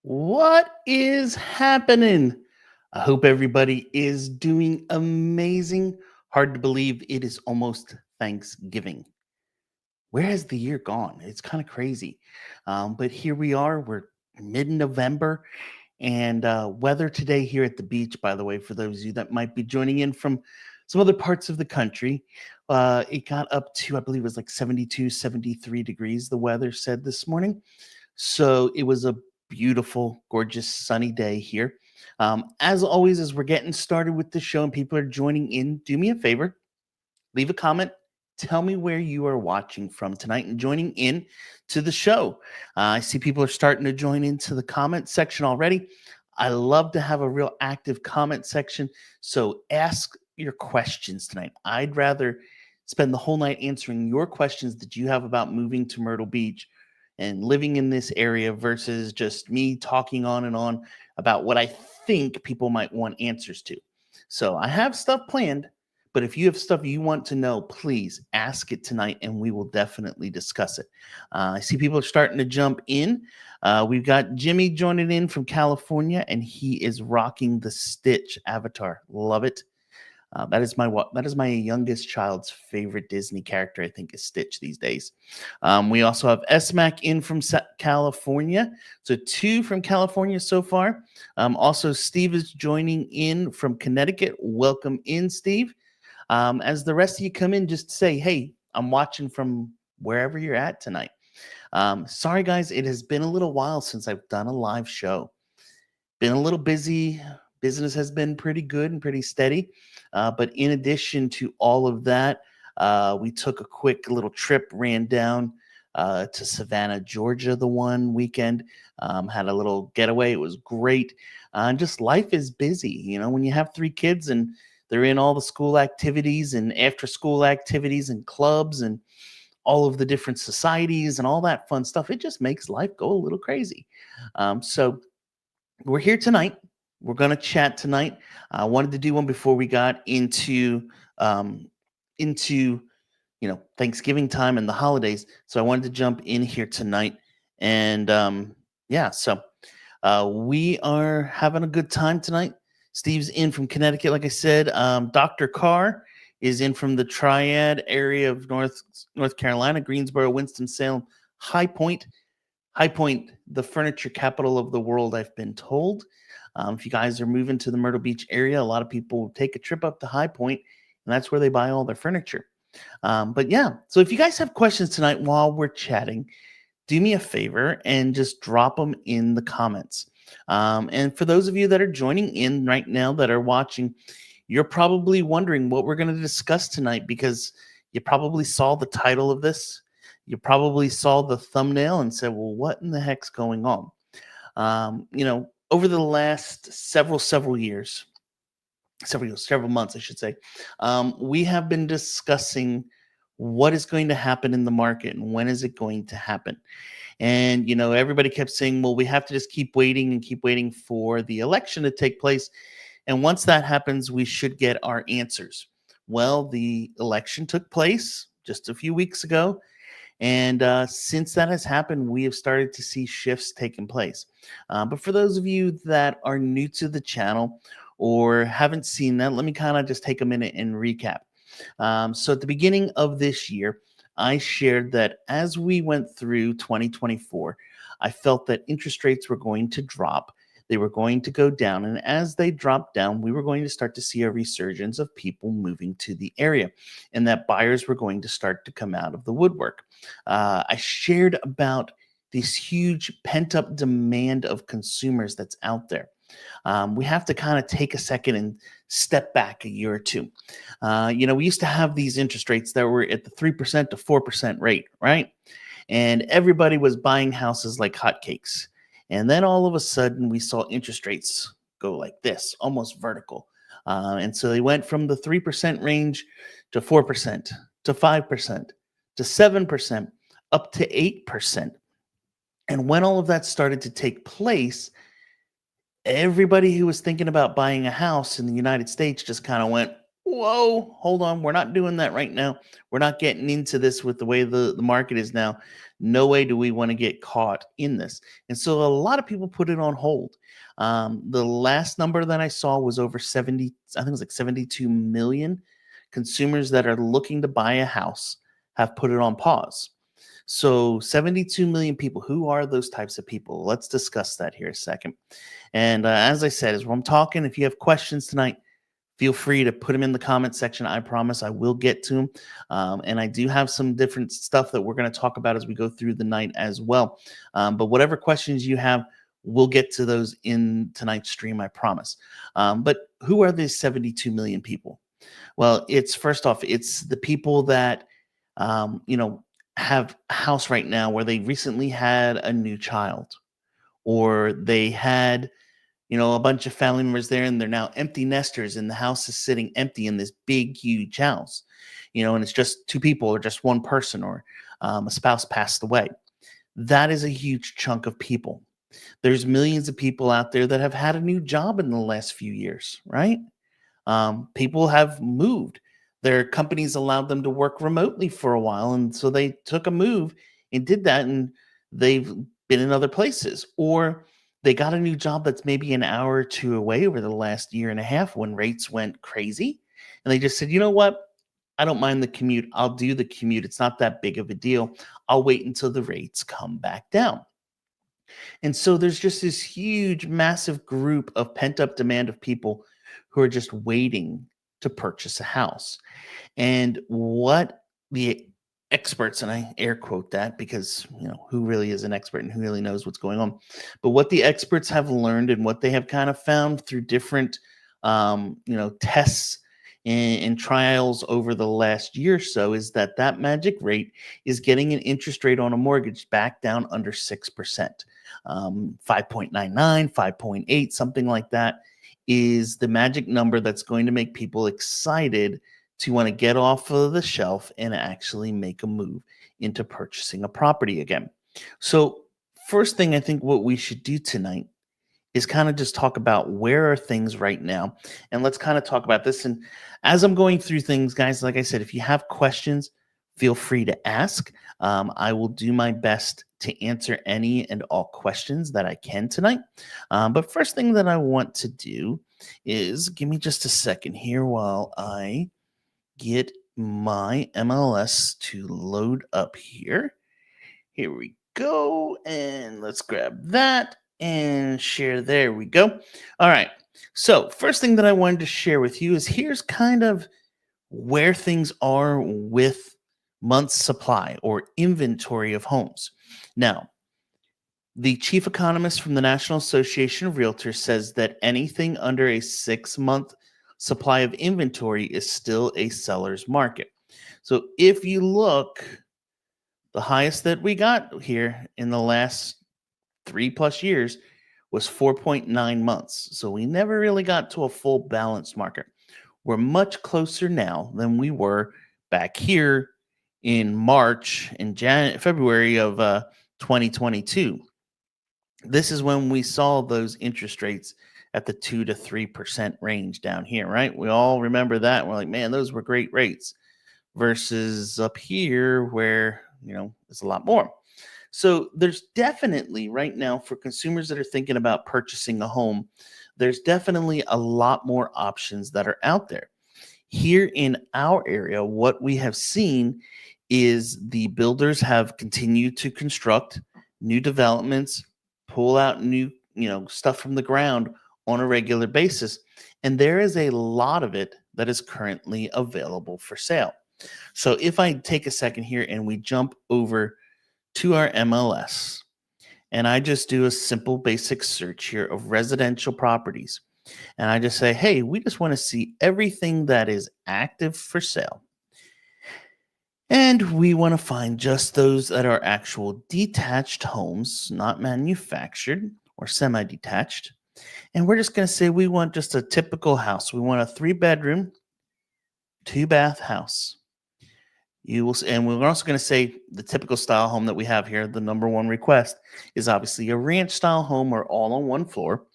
What is happening? I hope everybody is doing amazing. Hard to believe it is almost Thanksgiving. Where has the year gone? It's kind of crazy. But here we are. We're mid November. And weather today here at the beach, by the way, for those of you that might be joining in from some other parts of the country, it got up to, I believe it was like 72, 73 degrees, the weather said this morning. So it was a beautiful, gorgeous, sunny day here. As always, as we're getting started with the show and people are joining in, do me a favor, leave a comment. Tell me where you are watching from tonight and joining in to the show. I see people are starting to join into the comment section already. I love to have a real active comment section. So ask your questions tonight. I'd rather spend the whole night answering your questions that you have about moving to Myrtle Beach and living in this area versus just me talking on and on about what I think people might want answers to. So I have stuff planned, but if you have stuff you want to know, please ask it tonight and we will definitely discuss it. I see people are starting to jump in. We've got Jimmy joining in from California and he is rocking the Stitch avatar. Love it. That is my youngest child's favorite Disney character. I think is Stitch these days. We also have SMAC in from California, so two from California so far. Also, Steve is joining in from Connecticut. Welcome in, Steve. As the rest of you come in, just say, "Hey, I'm watching from wherever you're at tonight." Sorry, guys, it has been a little while since I've done a live show. Been a little busy. Business has been pretty good and pretty steady. But in addition to all of that, we took a quick little trip, ran down to Savannah, Georgia the one weekend, had a little getaway. It was great. And just life is busy. You know, when you have three kids and they're in all the school activities and after school activities and clubs and all of the different societies and all that fun stuff, it just makes life go a little crazy. So we're here tonight. We're going to chat tonight. I wanted to do one before we got um, into Thanksgiving time and the holidays. So I wanted to jump in here tonight, and yeah, so we are having a good time tonight. Steve's in from Connecticut, like I said. Dr. Carr is in from the Triad area of North Carolina, Greensboro, Winston Salem, High Point. High Point, the furniture capital of the world, I've been told. If you guys are moving to the Myrtle Beach area, a lot of people take a trip up to High Point, and that's where they buy all their furniture. But yeah, so if you guys have questions tonight while we're chatting, do me a favor and just drop them in the comments. And for those of you that are joining in right now that are watching, you're probably wondering what we're going to discuss tonight because you probably saw the title of this. You probably saw the thumbnail and said, well, what in the heck's going on? Over the last several years, several months, I should say, we have been discussing what is going to happen in the market and when is it going to happen. And, everybody kept saying, well, we have to just keep waiting for the election to take place. And once that happens, we should get our answers. Well, the election took place just a few weeks ago. And since that has happened, we have started to see shifts taking place. But for those of you that are new to the channel or haven't seen that, let me kind of just take a minute and recap. So at the beginning of this year, I shared that as we went through 2024, I felt that interest rates were going to drop. They were going to go down. And as they dropped down, we were going to start to see a resurgence of people moving to the area and that buyers were going to start to come out of the woodwork. I shared about this huge pent-up demand of consumers that's out there. We have to kind of take a second and step back a year or two. We used to have these interest rates that were at the 3% to 4% rate, right? And everybody was buying houses like hotcakes. And then all of a sudden, we saw interest rates go like this, almost vertical. And so they went from the 3% range to 4%, to 5%, to 7%, up to 8%. And when all of that started to take place, everybody who was thinking about buying a house in the United States just kind of went, Whoa, hold on. We're not doing that right now. We're not getting into this with the way the market is now. No way do we want to get caught in this. And so a lot of people put it on hold. The last number that I saw was over 70, I think it was like 72 million consumers that are looking to buy a house have put it on pause. So 72 million people, who are those types of people? Let's discuss that here a second. And as I said, as I'm talking, if you have questions tonight, feel free to put them in the comment section. I promise I will get to them. And I do have some different stuff that we're going to talk about as we go through the night as well. But whatever questions you have, we'll get to those in tonight's stream, I promise. But who are these 72 million people? Well, it's first off, it's the people that, you know, have a house right now where they recently had a new child, or they had, a bunch of family members there and they're now empty nesters and the house is sitting empty in this big, huge house, and it's just two people or just one person, or a spouse passed away. That is a huge chunk of people. There's millions of people out there that have had a new job in the last few years, right? People have moved. Their companies allowed them to work remotely for a while. And so they took a move and did that. And they've been in other places. Or they got a new job that's maybe an hour or two away over the last year and a half when rates went crazy. And they just said, you know what? I don't mind the commute. I'll do the commute. It's not that big of a deal. I'll wait until the rates come back down. And so there's just this huge, massive group of pent up demand of people who are just waiting to purchase a house. And what the experts, and I air quote that because, who really is an expert and who really knows what's going on? But what the experts have learned and what they have kind of found through different, tests and trials over the last year or so is that that magic rate is getting an interest rate on a mortgage back down under 6%. 5.99, 5.8, something like that is the magic number that's going to make people excited to want to get off of the shelf and actually make a move into purchasing a property again. So, first thing I think what we should do tonight is kind of just talk about where are things right now. And let's kind of talk about this. And as I'm going through things, guys, like I said, if you have questions, feel free to ask. I will do my best to answer any and all questions that I can tonight. But first thing that I want to do is give me just a second here while I get my MLS to load up here. Here we go. And let's grab that and share. There we go. All right. So, first thing that I wanted to share with you is here's kind of where things are with months supply or inventory of homes. Now, the chief economist from the National Association of Realtors says that anything under a 6-month supply of inventory is still a seller's market. So if you look, the highest that we got here in the last 3+ years was 4.9 months. So we never really got to a full balanced market. We're much closer now than we were back here in March and February of 2022. This is when we saw those interest rates at the 2 to 3% range down here, right? We all remember that. We're like, man, those were great rates versus up here where, it's a lot more. So there's definitely right now for consumers that are thinking about purchasing a home, there's definitely a lot more options that are out there. Here in our area, what we have seen is the builders have continued to construct new developments, pull out new, stuff from the ground on a regular basis. And there is a lot of it that is currently available for sale. So if I take a second here and we jump over to our MLS and I just do a simple basic search here of residential properties, and I just say, hey, we just want to see everything that is active for sale. And we want to find just those that are actual detached homes, not manufactured or semi-detached. And we're just going to say we want just a typical house. We want a 3-bedroom, 2-bath house. And we're also going to say the typical style home that we have here. The number one request is obviously a ranch style home or all on one floor.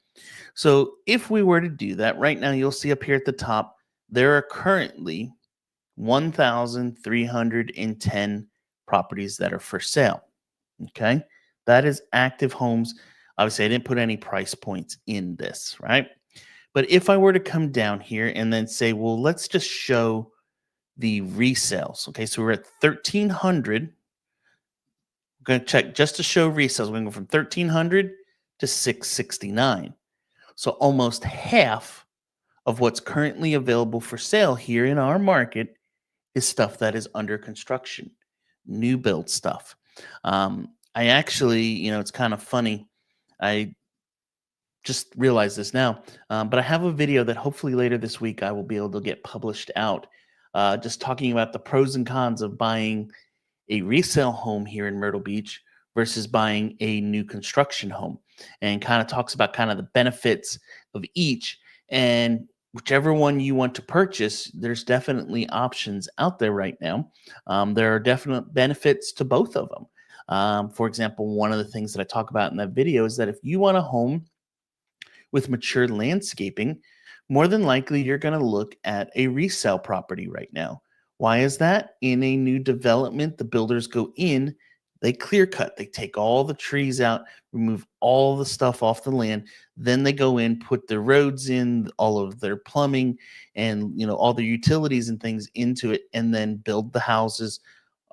So if we were to do that right now, you'll see up here at the top, there are currently 1,310 properties that are for sale. Okay. That is active homes. Obviously, I didn't put any price points in this, right? But if I were to come down here and then say, well, let's just show the resales. Okay. So we're at 1,300. We're going to check just to show resales. We're going to go from 1,300 to 669. So almost half of what's currently available for sale here in our market is stuff that is under construction, new build stuff. I actually, it's kind of funny. I just realized this now, but I have a video that hopefully later this week I will be able to get published out, just talking about the pros and cons of buying a resale home here in Myrtle Beach versus buying a new construction home, and kind of talks about kind of the benefits of each. And whichever one you want to purchase, there's definitely options out there right now. There are definite benefits to both of them. For example, one of the things that I talk about in that video is that if you want a home with mature landscaping, more than likely you're going to look at a resale property right now. Why is that? In a new development, the builders go in, they clear cut, they take all the trees out, remove all the stuff off the land. Then they go in, put the roads in, all of their plumbing and all the utilities and things into it, and then build the houses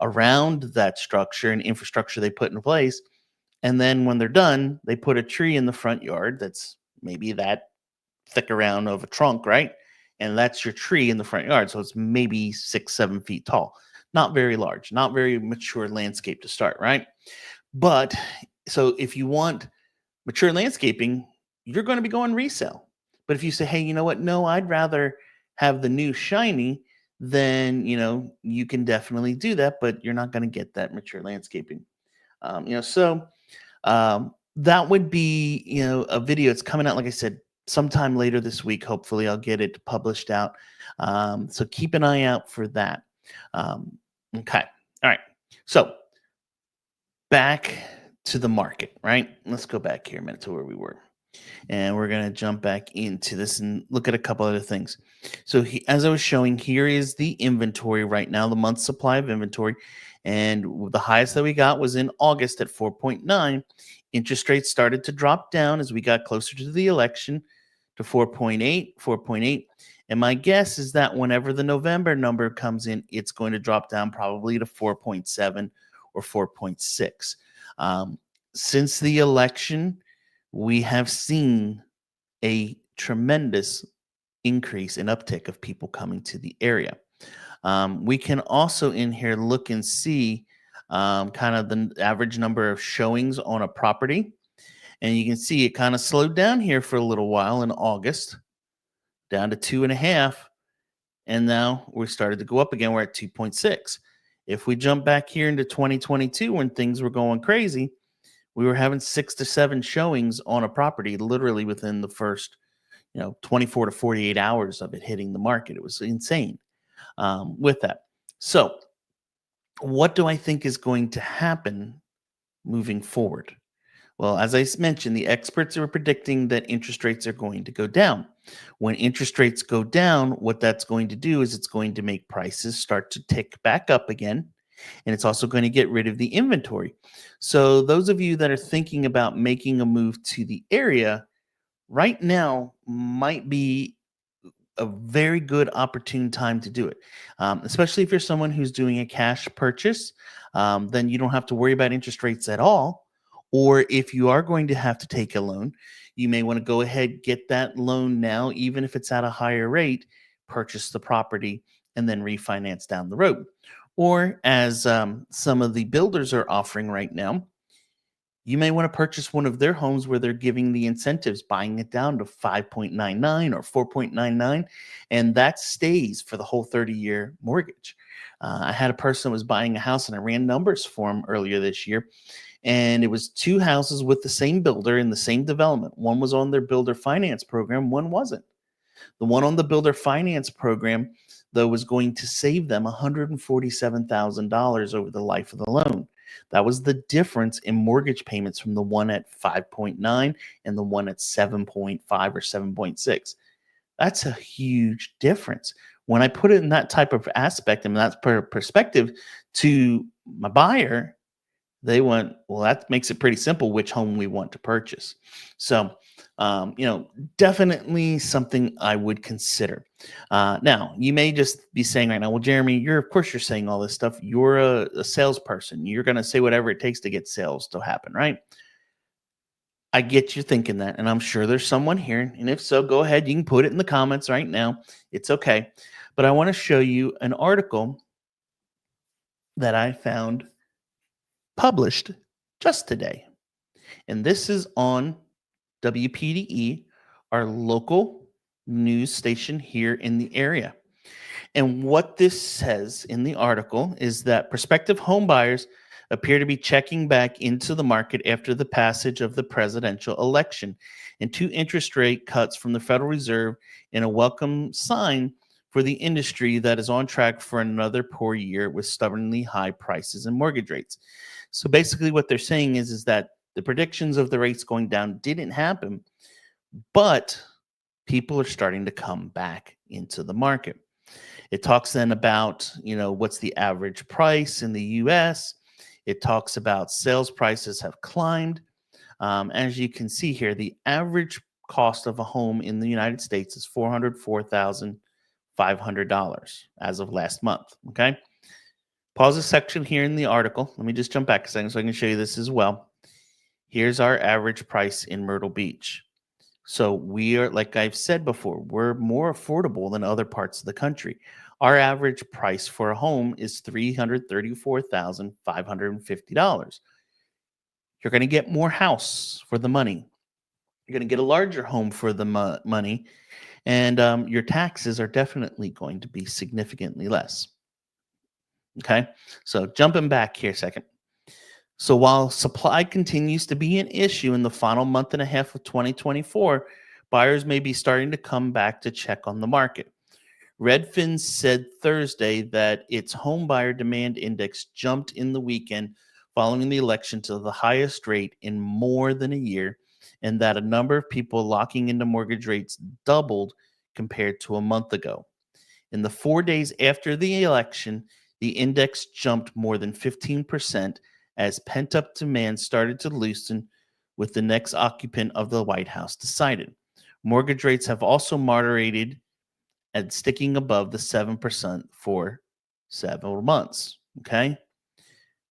around that structure and infrastructure they put in place. And then when they're done, they put a tree in the front yard that's maybe that thick around of a trunk, right? And that's your tree in the front yard. So it's maybe 6, 7 feet tall. Not very large, not very mature landscape to start, right? But so if you want mature landscaping, you're going to be going resale. But if you say, hey, you know what? No, I'd rather have the new shiny, then you can definitely do that, but you're not going to get that mature landscaping. So that would be, a video. It's coming out, like I said, sometime later this week. Hopefully, I'll get it published out. So keep an eye out for that. Okay. All right. So back to the market, right? Let's go back here a minute to where we were. And we're going to jump back into this and look at a couple other things. So as I was showing, here is the inventory right now, the month's supply of inventory. And the highest that we got was in August at 4.9. Interest rates started to drop down as we got closer to the election to 4.8, 4.8. And my guess is that whenever the November number comes in, it's going to drop down probably to 4.7 or 4.6. Since the election, we have seen a tremendous increase in uptick of people coming to the area. We can also in here look and see kind of the average number of showings on a property. And you can see it kind of slowed down here for a little while in August, down to 2.5. And now we started to go up again. We're at 2.6. If we jump back here into 2022 when things were going crazy, we were having 6 to 7 showings on a property literally within the first 24 to 48 hours of it hitting the market. It was insane with that. So what do I think is going to happen moving forward? Well, as I mentioned, the experts are predicting that interest rates are going to go down. When interest rates go down, what that's going to do is it's going to make prices start to tick back up again. And it's also going to get rid of the inventory. So those of you that are thinking about making a move to the area right now might be a very good opportune time to do it, especially if you're someone who's doing a cash purchase. Then you don't have to worry about interest rates at all. Or if you are going to have to take a loan, you may want to go ahead, get that loan now, even if it's at a higher rate, purchase the property, and then refinance down the road. Or as some of the builders are offering right now, you may want to purchase one of their homes where they're giving the incentives, buying it down to 5.99 or 4.99, and that stays for the whole 30-year mortgage. I had a person that was buying a house, and I ran numbers for him earlier this year, and it was 2 houses with the same builder in the same development. One was on their builder finance program, one wasn't. The one on the builder finance program, though, was going to save them $147,000 over the life of the loan. That was the difference in mortgage payments from the one at 5.9 and the one at 7.5 or 7.6. That's a huge difference. When I put it in that type of aspect and that perspective to my buyer, they went, well, that makes it pretty simple which home we want to purchase. So, definitely something I would consider. Now, you may just be saying right now, well, Jeremy, of course, you're saying all this stuff. You're a salesperson. You're going to say whatever it takes to get sales to happen, right? I get you thinking that, and I'm sure there's someone here. And if so, go ahead. You can put it in the comments right now. It's okay. But I want to show you an article that I found published just today. And this is on WPDE, our local news station here in the area. And what this says in the article is that prospective home buyers appear to be checking back into the market after the passage of the presidential election and two interest rate cuts from the Federal Reserve in a welcome sign for the industry that is on track for another poor year with stubbornly high prices and mortgage rates. So basically what they're saying is that the predictions of the rates going down didn't happen, but people are starting to come back into the market. It talks then about, what's the average price in the US. It talks about sales prices have climbed. As you can see here, the average cost of a home in the United States is $404,500 as of last month. Okay. Pause the section here in the article. Let me just jump back a second so I can show you this as well. Here's our average price in Myrtle Beach. So we are, like I've said before, we're more affordable than other parts of the country. Our average price for a home is $334,550. You're going to get more house for the money. You're going to get a larger home for the money, and your taxes are definitely going to be significantly less. Okay, so jumping back here a second. So while supply continues to be an issue in the final month and a half of 2024, buyers may be starting to come back to check on the market. Redfin said Thursday that its home buyer demand index jumped in the weekend following the election to the highest rate in more than a year, and that a number of people locking into mortgage rates doubled compared to a month ago. In the 4 days after the election, the index jumped more than 15% as pent-up demand started to loosen with the next occupant of the White House decided. Mortgage rates have also moderated and sticking above the 7% for several months. Okay.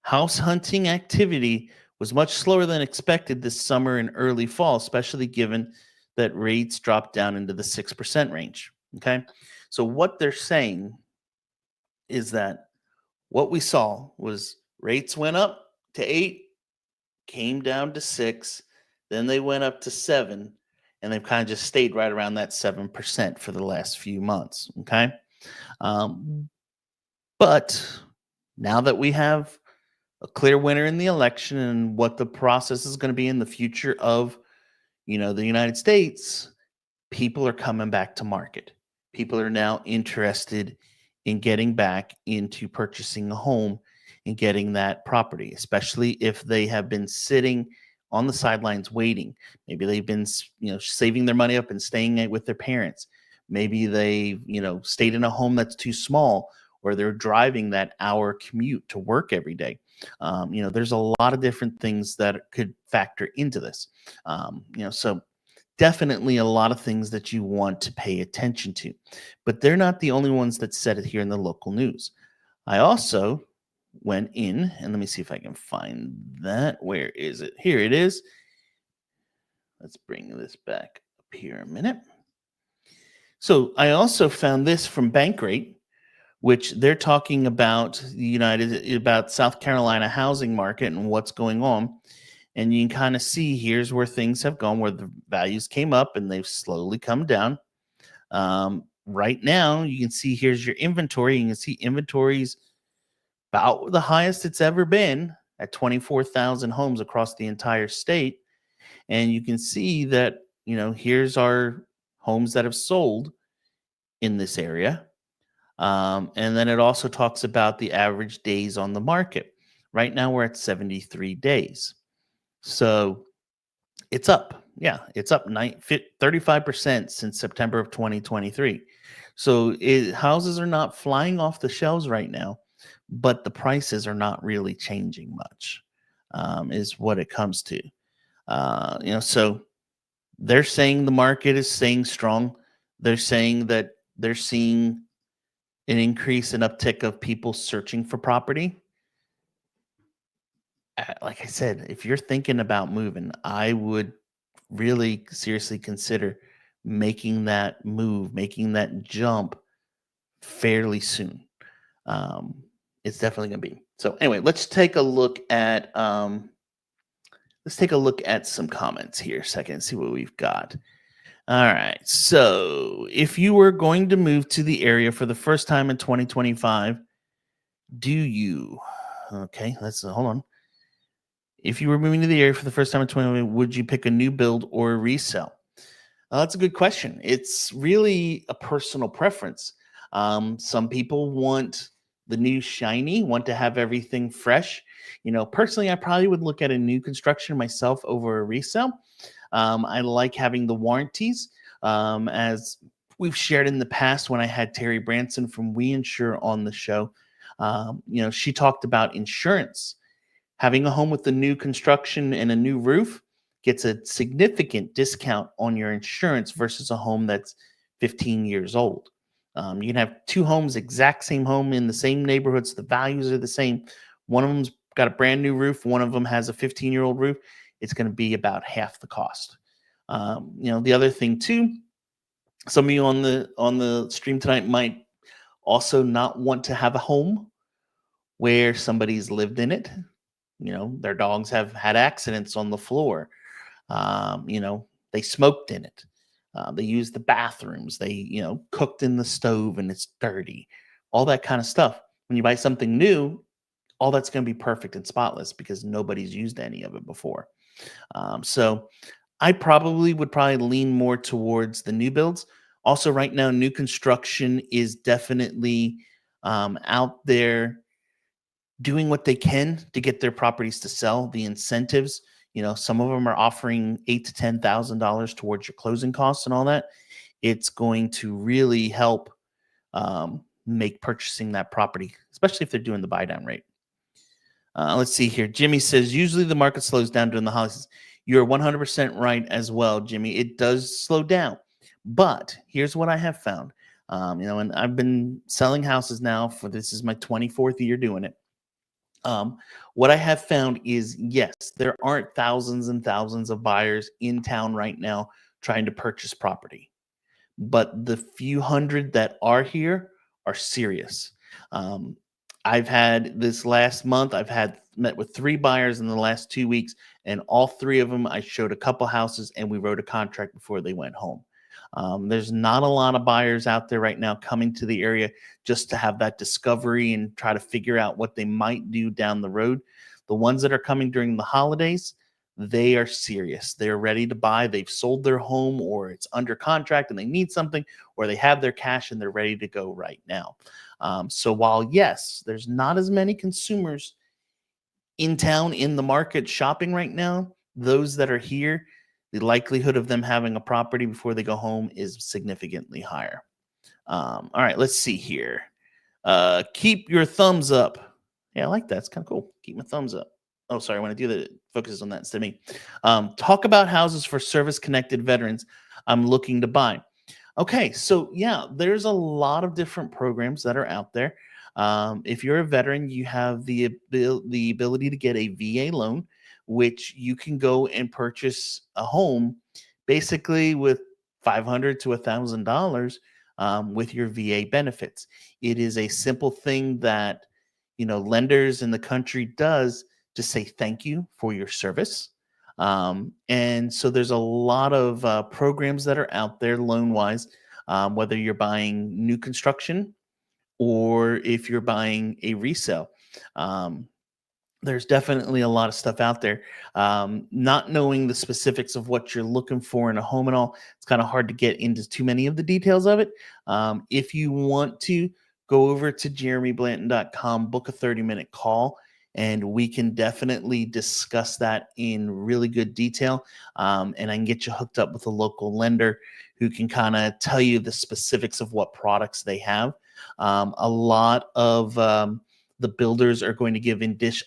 House hunting activity was much slower than expected this summer and early fall, especially given that rates dropped down into the 6% range. Okay. So what they're saying is that what we saw was rates went up to 8, came down to 6, then they went up to 7, and they've kind of just stayed right around that 7% for the last few months. Okay. But now that we have a clear winner in the election and what the process is going to be in the future of, the United States, people are coming back to market. People are now interested in getting back into purchasing a home and getting that property, especially if they have been sitting on the sidelines waiting. Maybe they've been, saving their money up and staying with their parents. Maybe they, stayed in a home that's too small, or they're driving that hour commute to work every day. There's a lot of different things that could factor into this. So definitely a lot of things that you want to pay attention to, but they're not the only ones that said it here in the local news. I also went in, and let me see if I can find that. Where is it? Here it is. Let's bring this back up here a minute. So I also found this from Bankrate, which they're talking about about South Carolina housing market and what's going on. And you can kind of see here's where things have gone, where the values came up and they've slowly come down. Right now, you can see here's your inventory. You can see inventory's about the highest it's ever been at 24,000 homes across the entire state. And you can see that, here's our homes that have sold in this area. And then it also talks about the average days on the market. Right now, we're at 73 days. So it's up. Yeah, it's up 35% since September of 2023. So houses are not flying off the shelves right now, but the prices are not really changing much, is what it comes to. So they're saying the market is staying strong. They're saying that they're seeing an increase in uptick of people searching for property. Like I said, if you're thinking about moving, I would really seriously consider making that move, making that jump fairly soon. Um, it's definitely going to be. So anyway, let's take a look at some comments here a second and see what we've got. All right. So, if you were going to move to the area for the first time in 2025, do you Okay, let's hold on. If you were moving to the area for the first time in 2020, would you pick a new build or a resale? That's a good question. It's really a personal preference. Some people want the new shiny, want to have everything fresh. Personally, I probably would look at a new construction myself over a resale. I like having the warranties. As we've shared in the past, when I had Terry Branson from We Insure on the show, she talked about insurance. Having a home with the new construction and a new roof gets a significant discount on your insurance versus a home that's 15 years old. You can have two homes, exact same home in the same neighborhoods. The values are the same. One of them's got a brand new roof. One of them has a 15-year-old roof. It's going to be about half the cost. The other thing too, some of you on the stream tonight might also not want to have a home where somebody's lived in it. Their dogs have had accidents on the floor. They smoked in it. They used the bathrooms. They, cooked in the stove and it's dirty. All that kind of stuff. When you buy something new, all that's going to be perfect and spotless because nobody's used any of it before. So I probably lean more towards the new builds. Also, right now, new construction is definitely out there doing what they can to get their properties to sell. The incentives, some of them are offering $8,000 to $10,000 towards your closing costs and all that. It's going to really help make purchasing that property, especially if they're doing the buy down rate. Let's see here. Jimmy says usually the market slows down during the holidays. You're 100% right as well, Jimmy. It does slow down, but here's what I have found. And I've been selling houses now this is my 24th year doing it. What I have found is yes, there aren't thousands and thousands of buyers in town right now trying to purchase property, but the few hundred that are here are serious. Um, I've had this last month, met with three buyers in the last 2 weeks, and all three of them I showed a couple houses and we wrote a contract before they went home. There's not a lot of buyers out there right now coming to the area just to have that discovery and try to figure out what they might do down the road. The ones that are coming during the holidays, they are serious. They're ready to buy. They've sold their home or it's under contract and they need something, or they have their cash and they're ready to go right now. So while, yes, there's not as many consumers in town in the market shopping right now, those that are here, the likelihood of them having a property before they go home is significantly higher. All right, let's see here. Keep your thumbs up. Yeah, I like that. It's kind of cool. Keep my thumbs up. Oh, sorry. I want to do that. Focuses on that instead of me. Talk about houses for service-connected veterans I'm looking to buy. Okay, so yeah, there's a lot of different programs that are out there. If you're a veteran, you have the ability to get a VA loan, which you can go and purchase a home basically with $500 to $1,000 with your VA benefits. It is a simple thing that lenders in the country does to say thank you for your service. And so there's a lot of programs that are out there loan wise, whether you're buying new construction or if you're buying a resale. Um, there's definitely a lot of stuff out there. Not knowing the specifics of what you're looking for in a home and all, it's kind of hard to get into too many of the details of it. If you want to go over to jeremyblanton.com, book a 30-minute call, and we can definitely discuss that in really good detail. And I can get you hooked up with a local lender who can kind of tell you the specifics of what products they have. A lot of the builders are going to give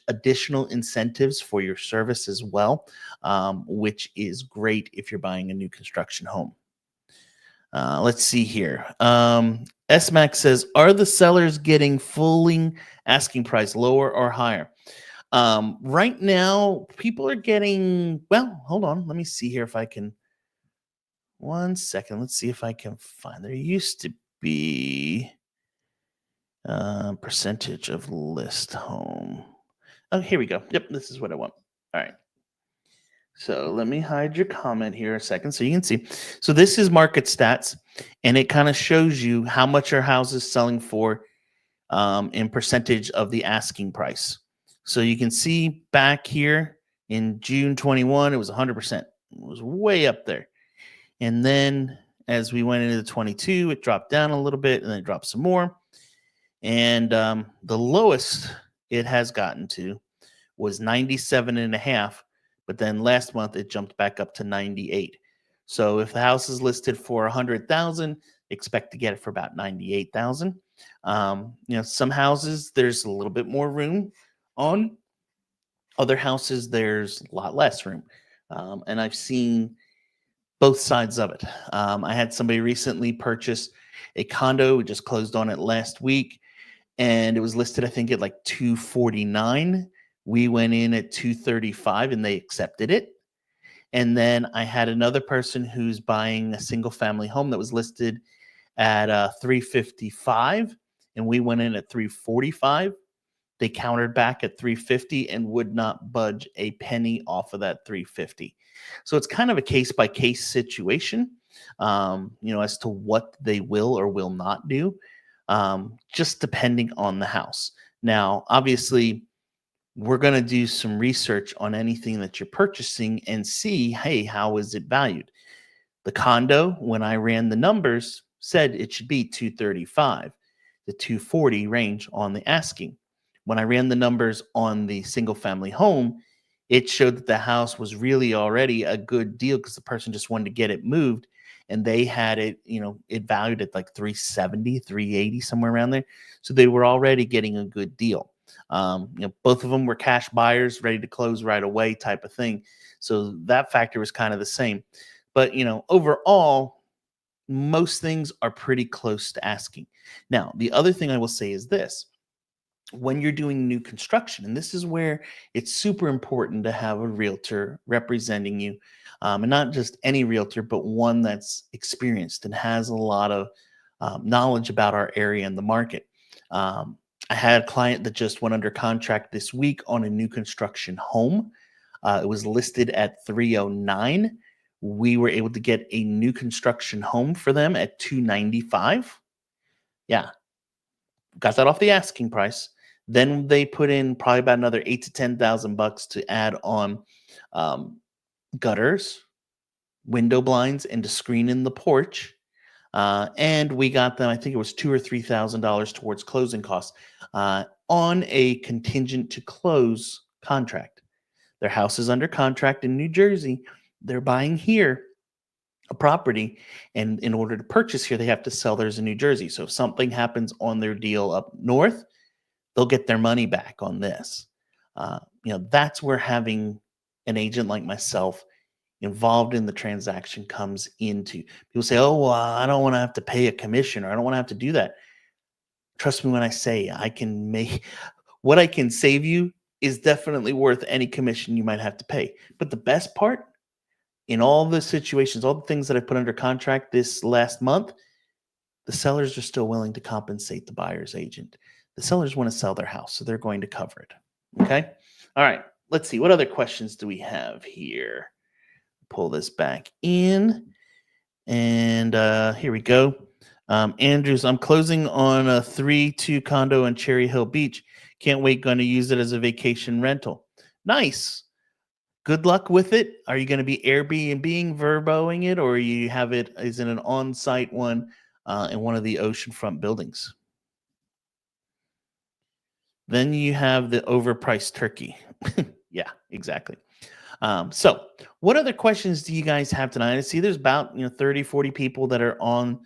additional incentives for your service as well, which is great if you're buying a new construction home. Let's see here. SMAC says, are the sellers getting fully asking price lower or higher? Right now, people are getting, well, hold on. Let me see here if I can. One second. Let's see if I can find. There used to be percentage of list home. Oh, here we go. Yep, this is what I want. All right. So let me hide your comment here a second so you can see. So this is market stats, and it kind of shows you how much are houses selling for in percentage of the asking price. So you can see back here in June 21, it was 100%. It was way up there. And then as we went into the 22, it dropped down a little bit and then it dropped some more. And the lowest it has gotten to was 97 and a half, but then last month it jumped back up to 98. So if the house is listed for 100,000, expect to get it for about 98,000. Some houses there's a little bit more room on. Other houses there's a lot less room. And I've seen both sides of it. I had somebody recently purchase a condo, we just closed on it last week, and it was listed, I think, at like 249. We went in at 235 and they accepted it. And then I had another person who's buying a single family home that was listed at 355 and we went in at 345. They countered back at 350 and would not budge a penny off of that 350. So it's kind of a case by case situation, as to what they will or will not do, just depending on the house. Now, obviously, we're going to do some research on anything that you're purchasing and see, hey, how is it valued? The condo, when I ran the numbers, said it should be 235 to 240 range on the asking. When I ran the numbers on the single family home, it showed that the house was really already a good deal because the person just wanted to get it moved and they had it, it valued at like 370, 380, somewhere around there. So they were already getting a good deal. Both of them were cash buyers, ready to close right away type of thing. So that factor was kind of the same. But, overall, most things are pretty close to asking. Now, the other thing I will say is this. When you're doing new construction, and this is where it's super important to have a realtor representing you, and not just any realtor, but one that's experienced and has a lot of knowledge about our area and the market. I had a client that just went under contract this week on a new construction home. It was listed at 309. We were able to get a new construction home for them at 295. Yeah, got that off the asking price. Then they put in probably about another 8 to 10,000 bucks to add on gutters, window blinds, and to screen in the porch. And we got them, I think it was $2,000 or $3,000 towards closing costs on a contingent to close contract. Their house is under contract in New Jersey. They're buying here a property, and in order to purchase here, they have to sell theirs in New Jersey. So if something happens on their deal up north, they'll get their money back on this. That's where having an agent like myself involved in the transaction comes into. People say, oh, well, I don't want to have to pay a commission, or I don't want to have to do that. Trust me when I say I can make what I can save you is definitely worth any commission you might have to pay. But the best part, in all the situations, all the things that I put under contract this last month, the sellers are still willing to compensate the buyer's agent. The sellers want to sell their house, so they're going to cover it. Okay. All right. Let's see. What other questions do we have here? Pull this back in. And here we go. Andrews, I'm closing on a 3-2 condo in Cherry Hill Beach. Can't wait. Going to use it as a vacation rental. Nice. Good luck with it. Are you going to be Airbnb verboing it, or you have it as in an on-site one in one of the oceanfront buildings? Then you have the overpriced turkey. Yeah, exactly. So what other questions do you guys have tonight? I see there's about 30, 40 people that are on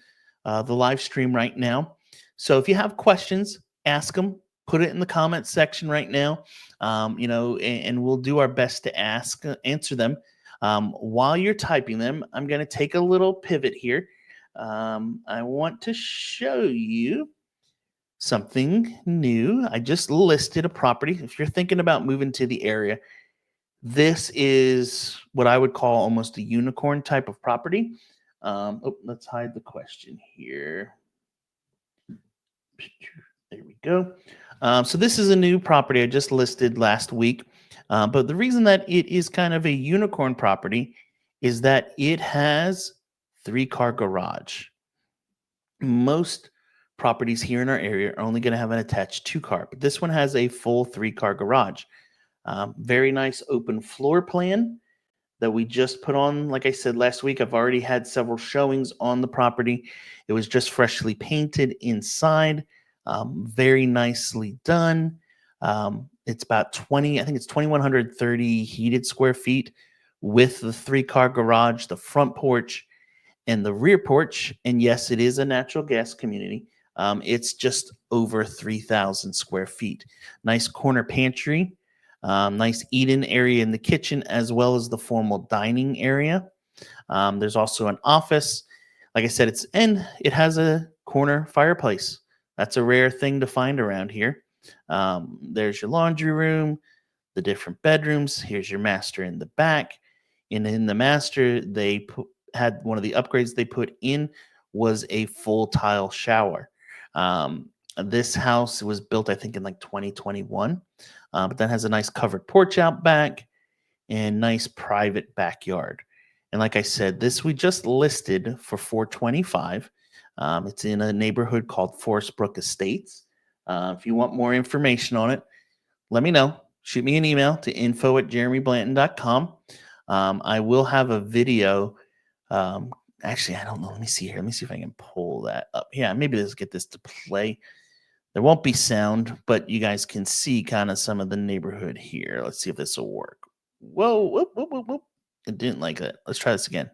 the live stream right now. So if you have questions, ask them, put it in the comment section right now. And we'll do our best to answer them. While you're typing them, I'm going to take a little pivot here. I want to show you something new. I just listed a property. If you're thinking about moving to the area, this is what I would call almost a unicorn type of property. Let's hide the question here. There we go. So this is a new property I just listed last week. But the reason that it is kind of a unicorn property is that it has 3-car garage. Most properties here in our area are only going to have an attached 2-car, but this one has a full 3-car garage. Very nice open floor plan that we just put on. Like I said last week, I've already had several showings on the property. It was just freshly painted inside. Very nicely done. It's about 20, I think it's 2,130 heated square feet with the 3-car garage, the front porch, and the rear porch. And yes, it is a natural gas community. It's just over 3,000 square feet. Nice corner pantry. Nice eat-in area in the kitchen, as well as the formal dining area. There's also an office. Like I said, it has a corner fireplace. That's a rare thing to find around here. There's your laundry room, the different bedrooms. Here's your master in the back. And in the master, had one of the upgrades they put in was a full tile shower. This house was built, I think, in like 2021. But that has a nice covered porch out back and nice private backyard. And like I said, this we just listed for $425. It's in a neighborhood called Forest Brook Estates. If you want more information on it, let me know. Shoot me an email to info@jeremyblanton.com. I will have a video. Actually, I don't know. Let me see here. Let me see if I can pull that up. Yeah, maybe let's get this to play. There won't be sound, but you guys can see kind of some of the neighborhood here. Let's see if this will work. Whoa, whoop, whoop, whoop, whoop. It didn't like that. Let's try this again.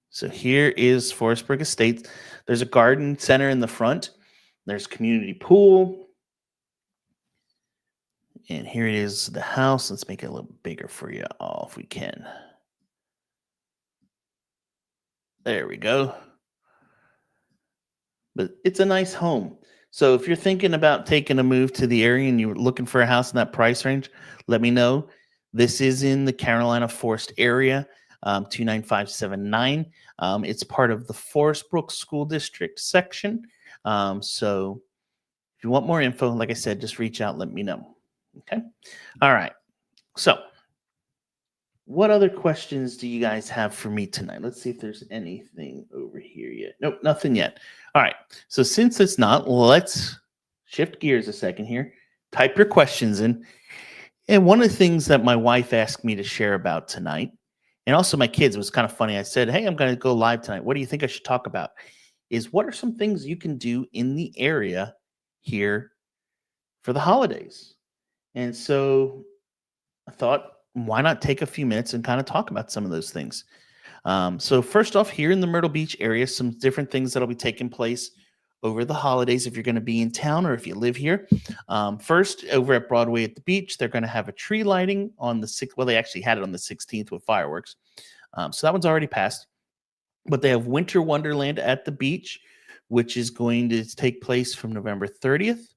So here is Forest Brook Estates. There's a garden center in the front. There's community pool. And here it is, the house. Let's make it a little bigger for you all if we can. There we go. But it's a nice home. So if you're thinking about taking a move to the area and you're looking for a house in that price range, let me know. This is in the Carolina Forest area, 29579. It's part of the Forest Brook School District section. So if you want more info, like I said, just reach out, let me know. Okay. All right. So what other questions do you guys have for me tonight? Let's see if there's anything over here yet. Nope, nothing yet. All right. So since it's not, let's shift gears a second here. Type your questions in. And one of the things that my wife asked me to share about tonight, and also my kids, it was kind of funny. I said, hey, I'm going to go live tonight. What do you think I should talk about? Is what are some things you can do in the area here for the holidays? And so I thought, why not take a few minutes and kind of talk about some of those things? So first off, here in the Myrtle Beach area, some different things that'll be taking place over the holidays if you're going to be in town or if you live here. First, over at Broadway at the beach, they're going to have a tree lighting on the 6th. Well, they actually had it on the 16th with fireworks. So that one's already passed. But they have Winter Wonderland at the beach, which is going to take place from November 30th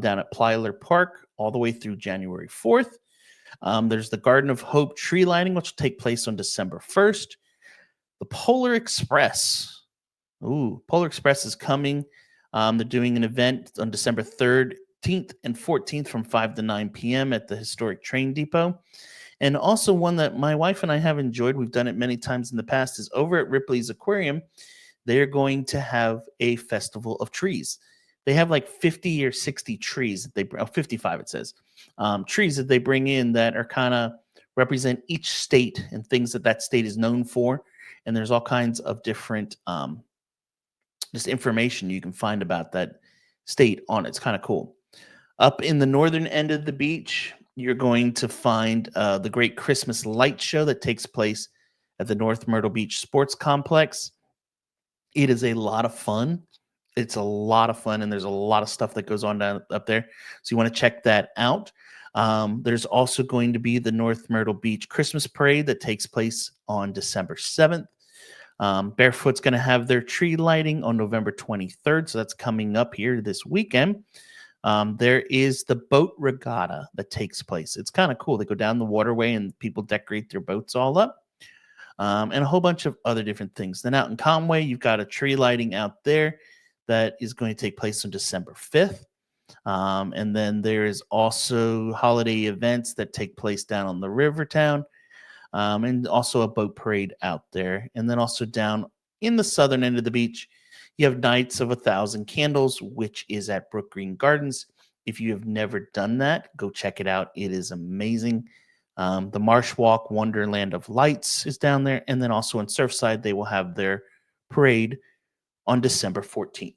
down at Plyler Park all the way through January 4th. There's the Garden of Hope tree lighting, which will take place on December 1st. The Polar Express. Ooh, Polar Express is coming. They're doing an event on December 13th and 14th from 5 to 9 p.m. at the historic train depot. And also one that my wife and I have enjoyed, we've done it many times in the past, is over at Ripley's Aquarium. They're going to have a festival of trees. They have like 50 or 60 trees that they 55 it says, trees that they bring in that are kind of represent each state and things that that state is known for. And there's all kinds of different just information you can find about that state on it. It's kind of cool. Up in the northern end of the beach, you're going to find the Great Christmas Light Show that takes place at the North Myrtle Beach Sports Complex. It is a lot of fun. It's a lot of fun, and there's a lot of stuff that goes on down up there. So you want to check that out. There's also going to be the North Myrtle Beach Christmas Parade that takes place on December 7th. Barefoot's going to have their tree lighting on November 23rd, so that's coming up here this weekend. There is the boat regatta that takes place. It's kind of cool. They go down the waterway and people decorate their boats all up. And a whole bunch of other different things. Then out in Conway, you've got a tree lighting out there that is going to take place on December 5th. And then there is also holiday events that take place down on the Rivertown, and also a boat parade out there. And then also down in the southern end of the beach, you have Nights of 1,000 Candles, which is at Brook Green Gardens. If you have never done that, go check it out. It is amazing. The Marsh Walk Wonderland of Lights is down there. And then also in Surfside, they will have their parade on December 14th.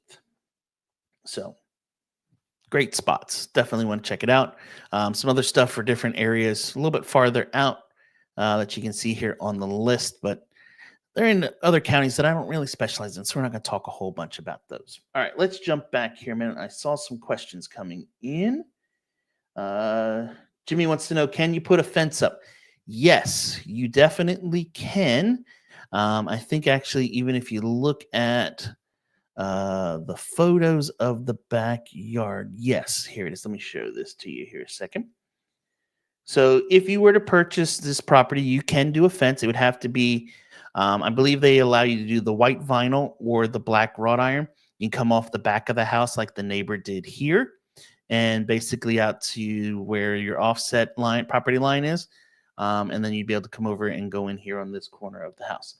So great spots. Definitely want to check it out. Some other stuff for different areas a little bit farther out that you can see here on the list, but they're in other counties that I don't really specialize in, so we're not going to talk a whole bunch about those. All right, let's jump back here a minute. I saw some questions coming in. Jimmy wants to know, can you put a fence up? Yes, you definitely can. I think actually, even if you look at the photos of the backyard, yes, here it is. Let me show this to you here a second. So if you were to purchase this property, you can do a fence. It would have to be, I believe they allow you to do the white vinyl or the black wrought iron. You can come off the back of the house like the neighbor did here, and basically out to where your offset line property line is. And then you'd be able to come over and go in here on this corner of the house.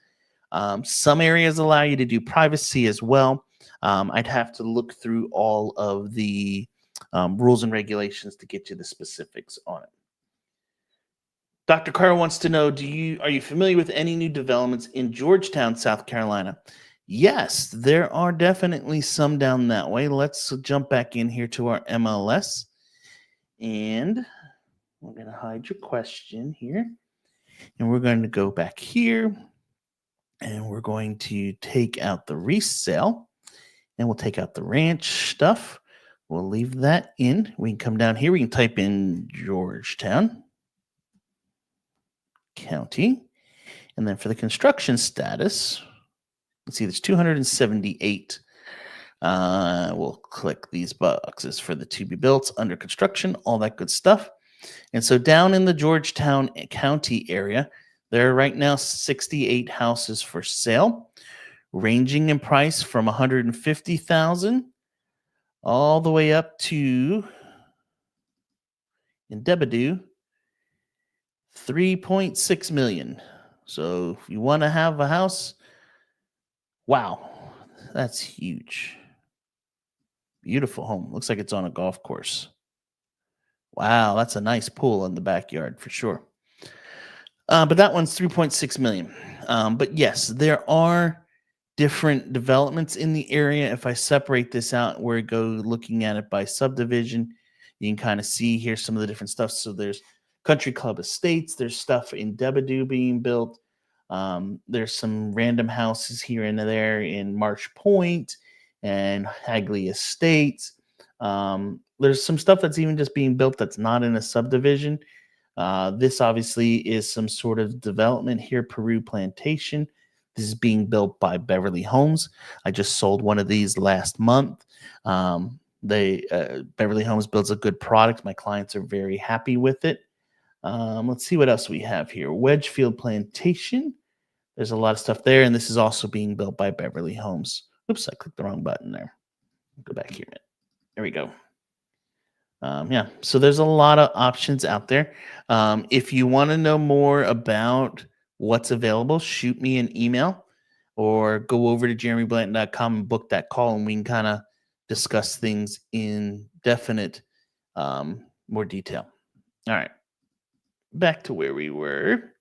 Some areas allow you to do privacy as well. I'd have to look through all of the rules and regulations to get you the specifics on it. Dr. Carter wants to know, are you familiar with any new developments in Georgetown, South Carolina? Yes, there are definitely some down that way. Let's jump back in here to our MLS. And we're going to hide your question here. And we're going to go back here. And we're going to take out the resale. And we'll take out the ranch stuff. We'll leave that in. We can come down here. We can type in Georgetown County. And then for the construction status, let's see, there's 278. We'll click these boxes for the to be built, under construction, all that good stuff. And so down in the Georgetown County area, there are right now 68 houses for sale, ranging in price from $150,000 all the way up to, in Debadoo, $3.6 million. So if you want to have a house, wow, that's huge. Beautiful home. Looks like it's on a golf course. Wow, that's a nice pool in the backyard for sure. But that one's $3.6 million. But yes, there are different developments in the area. If I separate this out, where we go looking at it by subdivision, you can kind of see here some of the different stuff. So there's Country Club Estates. There's stuff in Debadoo being built. There's some random houses here and there in Marsh Point and Hagley Estates. There's some stuff that's even just being built that's not in a subdivision. This obviously is some sort of development here, Peru Plantation. This is being built by Beverly Homes. I just sold one of these last month. Beverly Homes builds a good product. My clients are very happy with it. Let's see what else we have here. Wedgefield Plantation. There's a lot of stuff there, and this is also being built by Beverly Homes. Oops, I clicked the wrong button there. Go back here a minute. There we go. Yeah, so there's a lot of options out there. If you want to know more about what's available, shoot me an email or go over to jeremyblanton.com and book that call, and we can kind of discuss things in definite more detail. All right, back to where we were.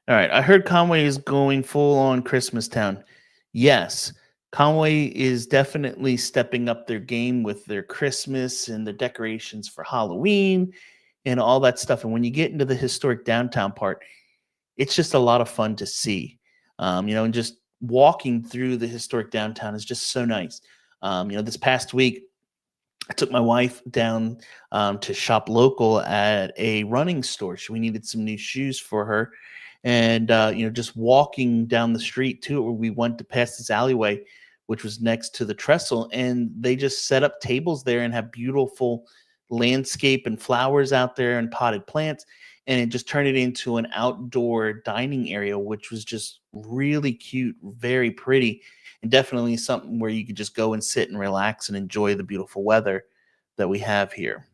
All right, I heard Conway is going full on Christmas Town. Yes, Conway is definitely stepping up their game with their Christmas and their decorations for Halloween and all that stuff. And when you get into the historic downtown part, it's just a lot of fun to see. And just walking through the historic downtown is just so nice. This past week, I took my wife down to shop local at a running store. We needed some new shoes for her, and just walking down the street to it, where we went to pass this alleyway, which was next to the trestle, and they just set up tables there and have beautiful landscape and flowers out there and potted plants, and it just turned it into an outdoor dining area, which was just really cute, very pretty, and definitely something where you could just go and sit and relax and enjoy the beautiful weather that we have here.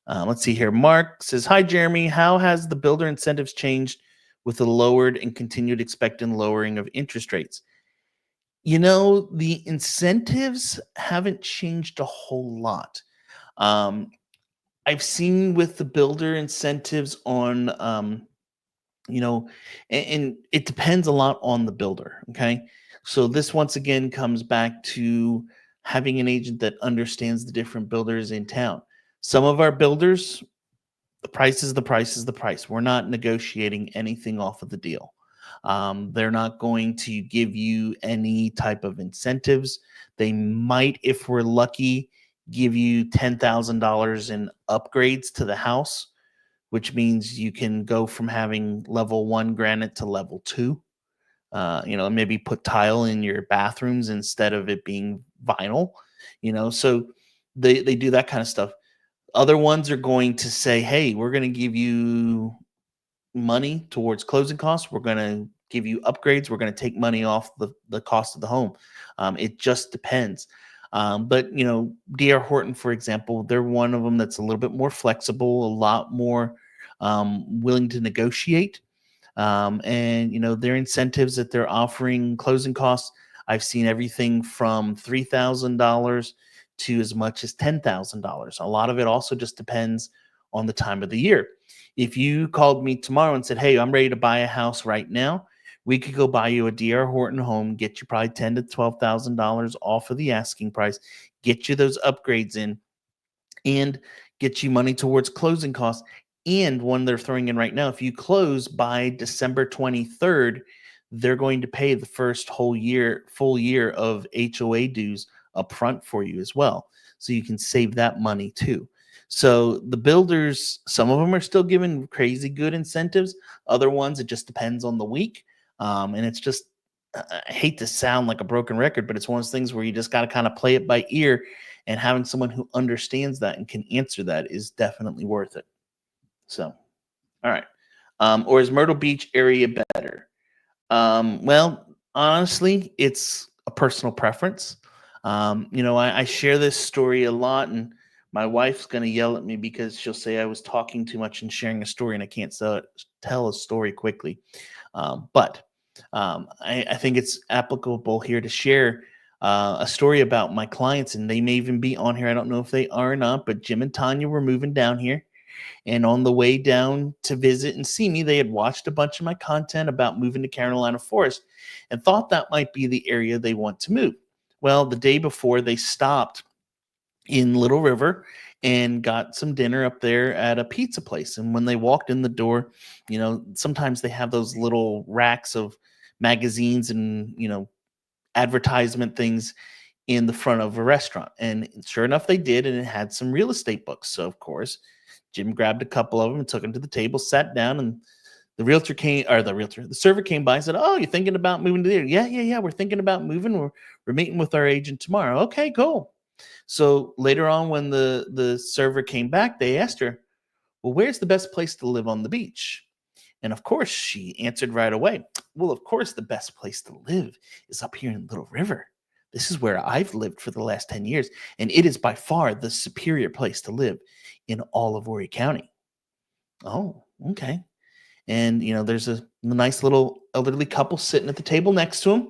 Let's see here. Mark says, "Hi, Jeremy. How has the builder incentives changed with the lowered and continued expected lowering of interest rates?" The incentives haven't changed a whole lot. Um, I've seen with the builder incentives on you know and it depends a lot on the builder. Okay, so this once again comes back to having an agent that understands the different builders in town. Some of our builders, the price is the price is the price. We're not negotiating anything off of the deal. They're not going to give you any type of incentives. They might, if we're lucky, give you $10,000 in upgrades to the house, which means you can go from having level one granite to level two. Maybe put tile in your bathrooms instead of it being vinyl. So they do that kind of stuff. Other ones are going to say, "Hey, we're going to give you money towards closing costs. We're going to give you upgrades. We're going to take money off the cost of the home." It just depends. But DR Horton, for example, they're one of them that's a little bit more flexible, a lot more willing to negotiate. And their incentives that they're offering, closing costs, I've seen everything from $3,000 to as much as $10,000. A lot of it also just depends on the time of the year. If you called me tomorrow and said, "Hey, I'm ready to buy a house right now," we could go buy you a DR Horton home, get you probably $10,000 to $12,000 off of the asking price, get you those upgrades in, and get you money towards closing costs. And one they're throwing in right now, if you close by December 23rd, they're going to pay the first full year of HOA dues up front for you as well. So you can save that money too. So the builders, some of them are still giving crazy good incentives. Other ones, it just depends on the week. And it's just, I hate to sound like a broken record, but it's one of those things where you just got to kind of play it by ear, and having someone who understands that and can answer that is definitely worth it. So, all right. Or is Myrtle Beach area better? Well, honestly, it's a personal preference. I share this story a lot, and my wife's going to yell at me because she'll say I was talking too much and sharing a story, and I can't tell a story quickly. But I think it's applicable here to share a story about my clients, and they may even be on here. I don't know if they are or not, but Jim and Tanya were moving down here. And on the way down to visit and see me, they had watched a bunch of my content about moving to Carolina Forest and thought that might be the area they want to move. Well, the day before, they stopped in Little River and got some dinner up there at a pizza place. And when they walked in the door, sometimes they have those little racks of magazines and, advertisement things in the front of a restaurant. And sure enough, they did. And it had some real estate books. So, of course, Jim grabbed a couple of them and took them to the table, sat down, and the server came by and said, "Oh, you're thinking about moving to there?" "Yeah, yeah, yeah. We're thinking about moving. We're meeting with our agent tomorrow." "Okay, cool." So later on, when the server came back, they asked her, "Well, where's the best place to live on the beach?" And of course, she answered right away, "Well, of course, the best place to live is up here in Little River. This is where I've lived for the last 10 years, and it is by far the superior place to live in all of Horry County." "Oh, okay." And, there's a nice little elderly couple sitting at the table next to him,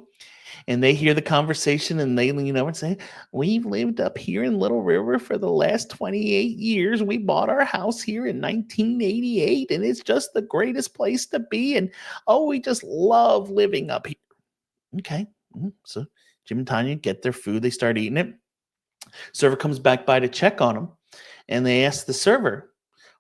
and they hear the conversation, and they lean over and say, "We've lived up here in Little River for the last 28 years. We bought our house here in 1988, and it's just the greatest place to be. And oh, we just love living up here." "Okay. So Jim and Tanya get their food. They start eating it. Server comes back by to check on them, and they ask the server,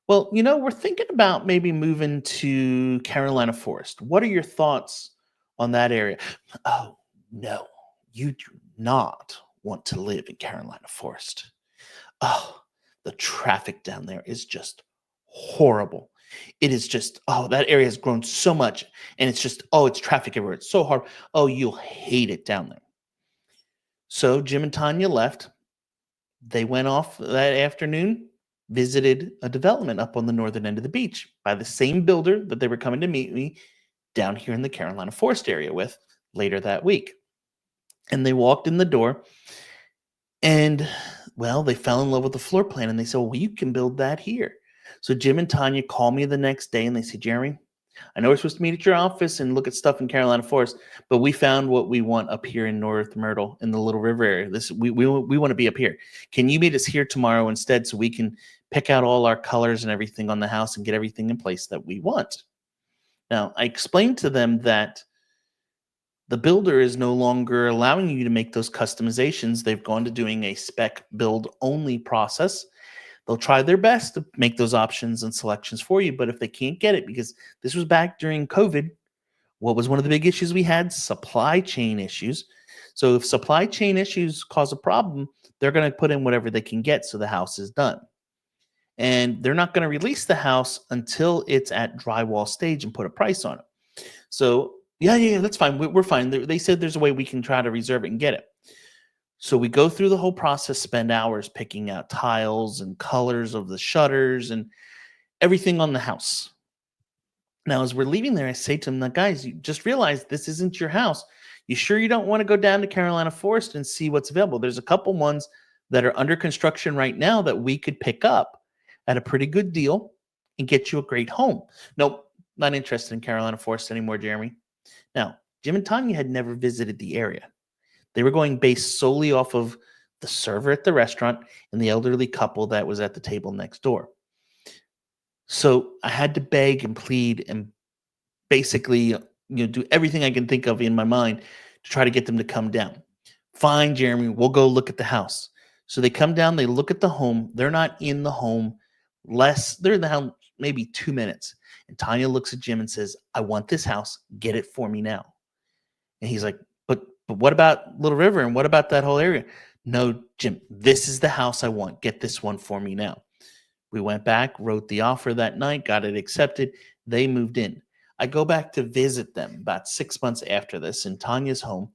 "Well, we're thinking about maybe moving to Carolina Forest. What are your thoughts on that area?" "Oh, no, you do not want to live in Carolina Forest. Oh, the traffic down there is just horrible. It is just, oh, that area has grown so much, and it's just, oh, it's traffic everywhere. It's so hard. Oh, you'll hate it down there." So Jim and Tanya left. They went off that afternoon, visited a development up on the northern end of the beach by the same builder that they were coming to meet me down here in the Carolina Forest area with later that week. And they walked in the door, and well, they fell in love with the floor plan, and they said, "Well, you can build that here." So Jim and Tanya called me the next day, and they said, "Jeremy, I know we're supposed to meet at your office and look at stuff in Carolina Forest, but we found what we want up here in North Myrtle in the Little River area. We want to be up here. Can you meet us here tomorrow instead, so we can pick out all our colors and everything on the house and get everything in place that we want?" Now, I explained to them that the builder is no longer allowing you to make those customizations. They've gone to doing a spec build only process. They'll try their best to make those options and selections for you, but if they can't get it, because this was back during COVID, what was one of the big issues we had? Supply chain issues. So if supply chain issues cause a problem, they're going to put in whatever they can get so the house is done. And they're not going to release the house until it's at drywall stage and put a price on it. So yeah, that's fine. We're fine. They said there's a way we can try to reserve it and get it. So we go through the whole process, spend hours picking out tiles and colors of the shutters and everything on the house. Now, as we're leaving there, I say to them, "Now, guys, you just realize this isn't your house. You sure you don't want to go down to Carolina Forest and see what's available? There's a couple ones that are under construction right now that we could pick up at a pretty good deal and get you a great home." "Nope, not interested in Carolina Forest anymore, Jeremy." Now, Jim and Tanya had never visited the area. They were going based solely off of the server at the restaurant and the elderly couple that was at the table next door. So I had to beg and plead and basically, do everything I can think of in my mind to try to get them to come down. "Fine, Jeremy, we'll go look at the house." So they come down, they look at the home. They're not in the home. They're in the house maybe 2 minutes. And Tanya looks at Jim and says, "I want this house. Get it for me now." And he's like, but what about Little River, and what about that whole area?" "No, Jim, this is the house I want. Get this one for me now." We went back, wrote the offer that night, got it accepted. They moved in. I go back to visit them about 6 months after this in Tanya's home,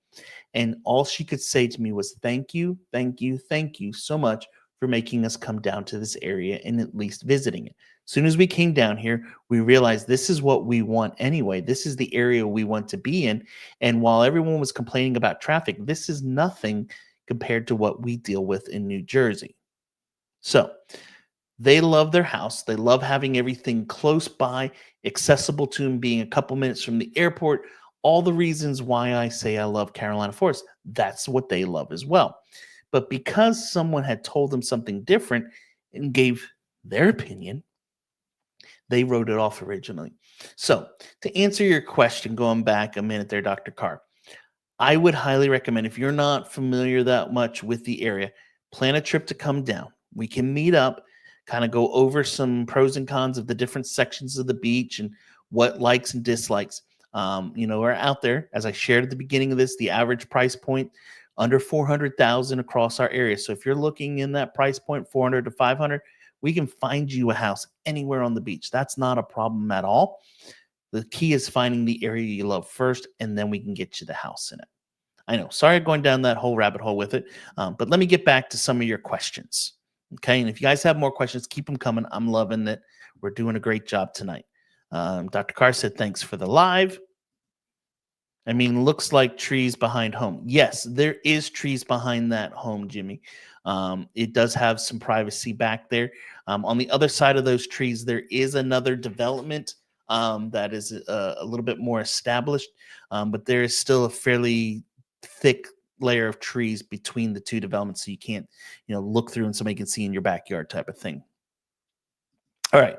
and all she could say to me was, "Thank you, thank you, thank you so much for making us come down to this area and at least visiting it. As soon as we came down here, we realized this is what we want anyway. This is the area we want to be in. And while everyone was complaining about traffic, this is nothing compared to what we deal with in New Jersey." So they love their house. They love having everything close by, accessible to them, being a couple minutes from the airport. All the reasons why I say I love Carolina Forest, that's what they love as well. But because someone had told them something different and gave their opinion, they wrote it off originally. So, to answer your question, going back a minute there, Dr. Carr, I would highly recommend, if you're not familiar that much with the area, plan a trip to come down. We can meet up, kind of go over some pros and cons of the different sections of the beach and what likes and dislikes. Are out there, as I shared at the beginning of this, the average price point under 400,000 across our area. So if you're looking in that price point, 400 to 500, we can find you a house anywhere on the beach. That's not a problem at all. The key is finding the area you love first, and then we can get you the house in it. I know, sorry, going down that whole rabbit hole with it, but let me get back to some of your questions. Okay, and if you guys have more questions, keep them coming. I'm loving it. We're doing a great job tonight. Dr. Carr said, "Thanks for the live." I mean, looks like trees behind home. Yes, there is trees behind that home, Jimmy. It does have some privacy back there. On the other side of those trees, there is another development that is a little bit more established, but there is still a fairly thick layer of trees between the two developments, so you can't, look through and somebody can see in your backyard type of thing. All right.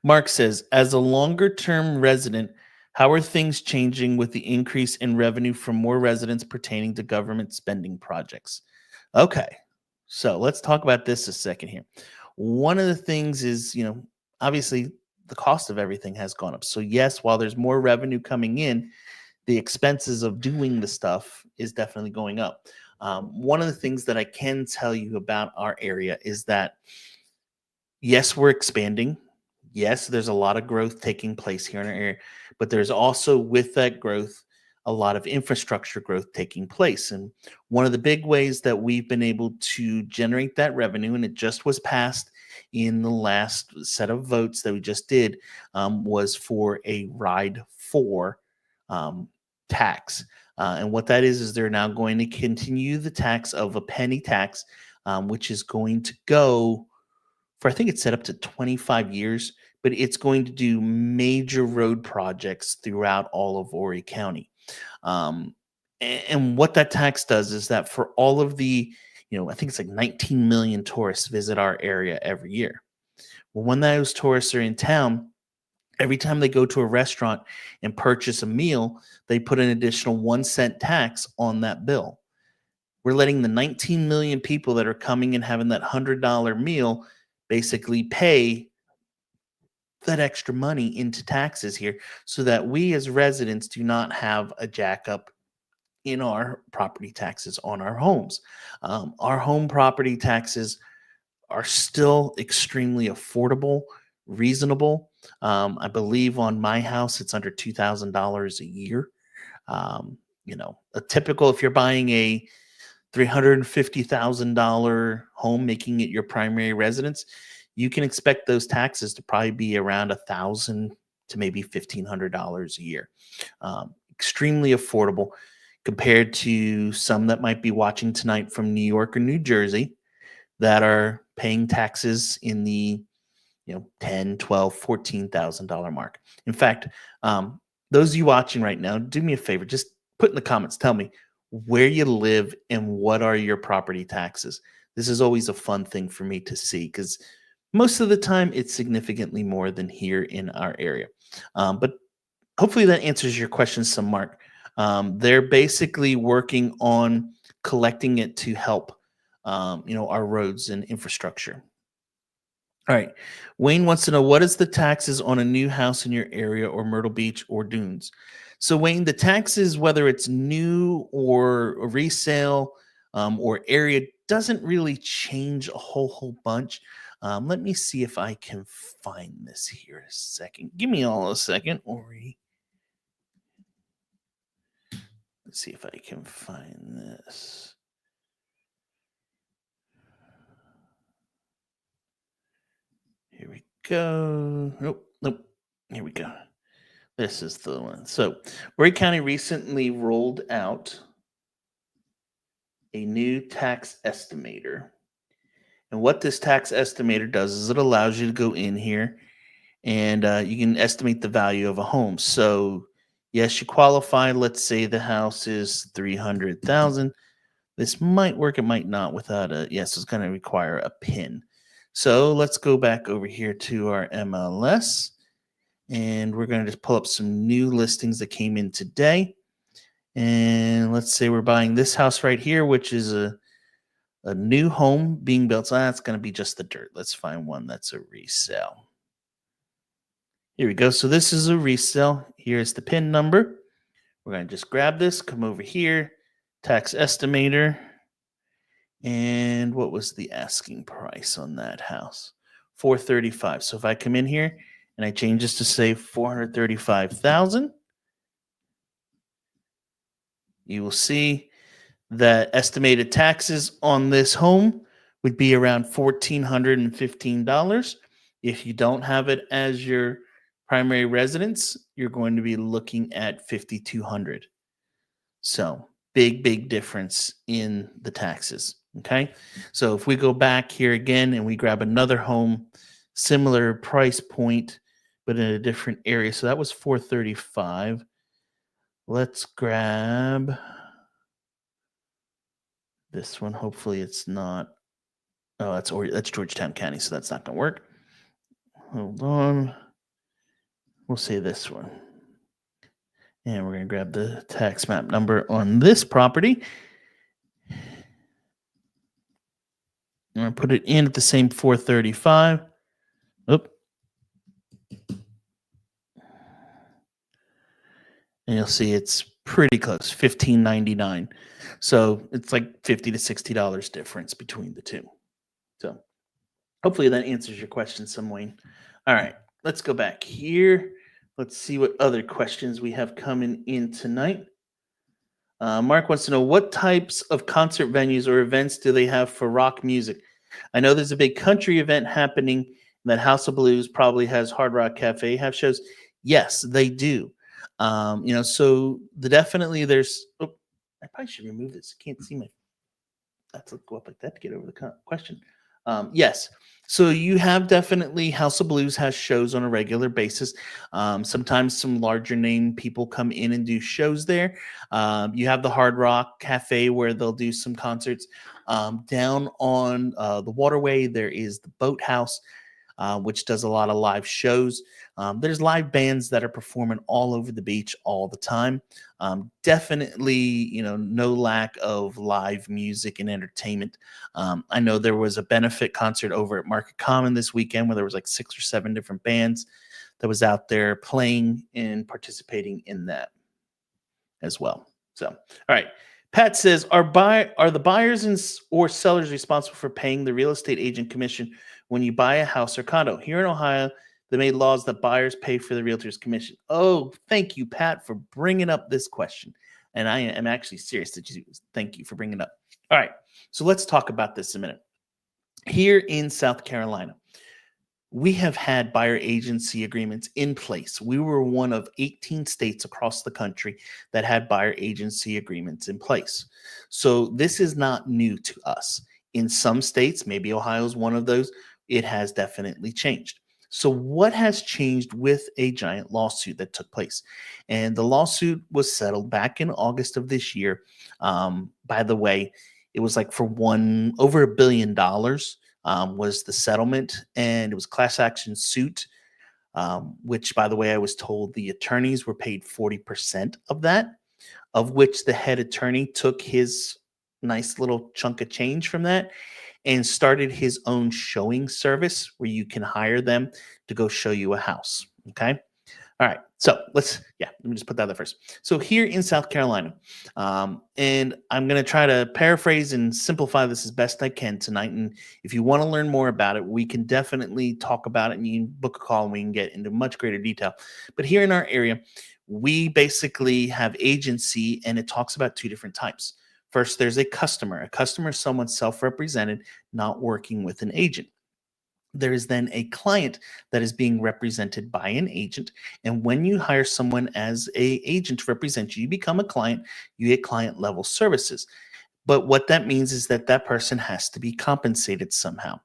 Mark says, "As a longer term resident, How are things changing with the increase in revenue from more residents pertaining to government spending projects? Okay, so let's talk about this a second here. One of the things is, obviously the cost of everything has gone up. So, yes, while there's more revenue coming in, the expenses of doing the stuff is definitely going up. One of the things that I can tell you about our area is that yes, we're expanding. Yes, there's a lot of growth taking place here in our area, but there's also with that growth a lot of infrastructure growth taking place. And one of the big ways that we've been able to generate that revenue, and it just was passed in the last set of votes that we just did, was for a ride for um, tax. And what that is they're now going to continue the tax of a penny tax, which is going to go for I think it's set up to 25 years, but it's going to do major road projects throughout all of Horry County. And what that tax does is that for all of the, I think it's like 19 million tourists visit our area every year. Well, when those tourists are in town, every time they go to a restaurant and purchase a meal, they put an additional 1 cent tax on that bill. We're letting the 19 million people that are coming and having that $100 meal basically pay that extra money into taxes here so that we as residents do not have a jack up in our property taxes on our homes. Our home property taxes are still extremely affordable, reasonable. I believe on my house, it's under $2,000 a year. A typical, if you're buying a $350,000 home, making it your primary residence, you can expect those taxes to probably be around 1,000 to maybe $1,500 a year. Extremely affordable compared to some that might be watching tonight from New York or New Jersey that are paying taxes in the 10, 12, $14,000 mark. In fact, those of you watching right now, do me a favor, just put in the comments, tell me where you live and what are your property taxes. This is always a fun thing for me to see because most of the time it's significantly more than here in our area. But hopefully that answers your question some, Mark. They're basically working on collecting it to help our roads and infrastructure. All right. Wayne wants to know what is the taxes on a new house in your area or Myrtle Beach or Dunes? So, Wayne, the taxes, whether it's new or a resale or area, doesn't really change a whole bunch. Let me see if I can find this here a second. Give me all a second, Ori. Let's see if I can find this. Here we go. Nope, nope. Here we go. This is the one. So, Horry County recently rolled out a new tax estimator. And what this tax estimator does is it allows you to go in here and you can estimate the value of a home. So, yes, you qualify. Let's say the house is 300,000. This might work, it might not without a yes, it's going to require a pin. So, let's go back over here to our MLS and we're going to just pull up some new listings that came in today. And let's say we're buying this house right here, which is a new home being built. So that's going to be just the dirt. Let's find one that's a resale. Here we go. So this is a resale. Here's the PIN number. We're going to just grab this, come over here, tax estimator. And what was the asking price on that house? 435. So if I come in here and I change this to say 435,000, you will see that estimated taxes on this home would be around $1,415. If you don't have it as your primary residence, you're going to be looking at 5,200. So big difference in the taxes. Okay. So if we go back here again and we grab another home, similar price point, but in a different area. So that was 435. Let's grab this one. Hopefully it's not. Oh, that's Georgetown County, so that's not gonna work. Hold on. We'll say this one. And we're going to grab the tax map number on this property. I'm going to put it in at the same 435. Oop. And you'll see it's pretty close, 1599. So it's like $50 to $60 difference between the two. So hopefully that answers your question, Wayne. All right, let's go back here. Let's see what other questions we have coming in tonight. Mark wants to know, what types of concert venues or events do they have for rock music? I know there's a big country event happening that House of Blues probably has Hard Rock Cafe have shows. Yes, they do. So definitely there's. Oh, I probably should remove this. I can't see my. Let's go up like that to get over the question. Yes. So you have definitely House of Blues has shows on a regular basis. Sometimes some larger name people come in and do shows there. You have the Hard Rock Cafe where they'll do some concerts. Down on the waterway, there is the Boathouse, which does a lot of live shows. There's live bands that are performing all over the beach all the time. Definitely, no lack of live music and entertainment. I know there was a benefit concert over at Market Common this weekend where there was like 6 or 7 different bands that was out there playing and participating in that as well. So, all right. Pat says, are the buyers or sellers responsible for paying the real estate agent commission when you buy a house or condo? Here in Ohio, they made laws that buyers pay for the realtor's commission. Oh, thank you, Pat, for bringing up this question. And I am actually serious that you thank you for bringing it up. All right, so let's talk about this a minute. Here in South Carolina, we have had buyer agency agreements in place. We were one of 18 states across the country that had buyer agency agreements in place. So this is not new to us. In some states, maybe Ohio is one of those, it has definitely changed. So what has changed with a giant lawsuit that took place? And the lawsuit was settled back in August of this year. By the way, it was like for over $1 billion was the settlement, and it was class action suit, which, by the way, I was told the attorneys were paid 40% of that, of which the head attorney took his nice little chunk of change from that and started his own showing service where you can hire them to go show you a house. Okay. All right. So let me just put that there first. So here in South Carolina, and I'm going to try to paraphrase and simplify this as best I can tonight. And if you want to learn more about it, we can definitely talk about it, and you can book a call and we can get into much greater detail. But here in our area, we basically have agency, and it talks about 2 different types. First, there's a customer. A customer is someone self-represented, not working with an agent. There is then a client that is being represented by an agent. And when you hire someone as an agent to represent you, you become a client, you get client level services. But what that means is that that person has to be compensated somehow.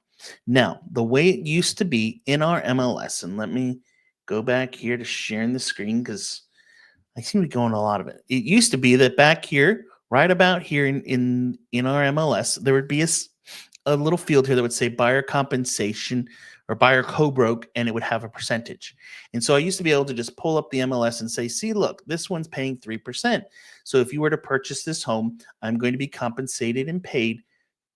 Now, the way it used to be in our MLS, and let me go back here to sharing the screen because I seem to be going a lot of it. It used to be that back here, right about here in our MLS, there would be a little field here that would say buyer compensation or buyer co-broke, and it would have a percentage. And so I used to be able to just pull up the MLS and say, see, look, this one's paying 3%. So if you were to purchase this home, I'm going to be compensated and paid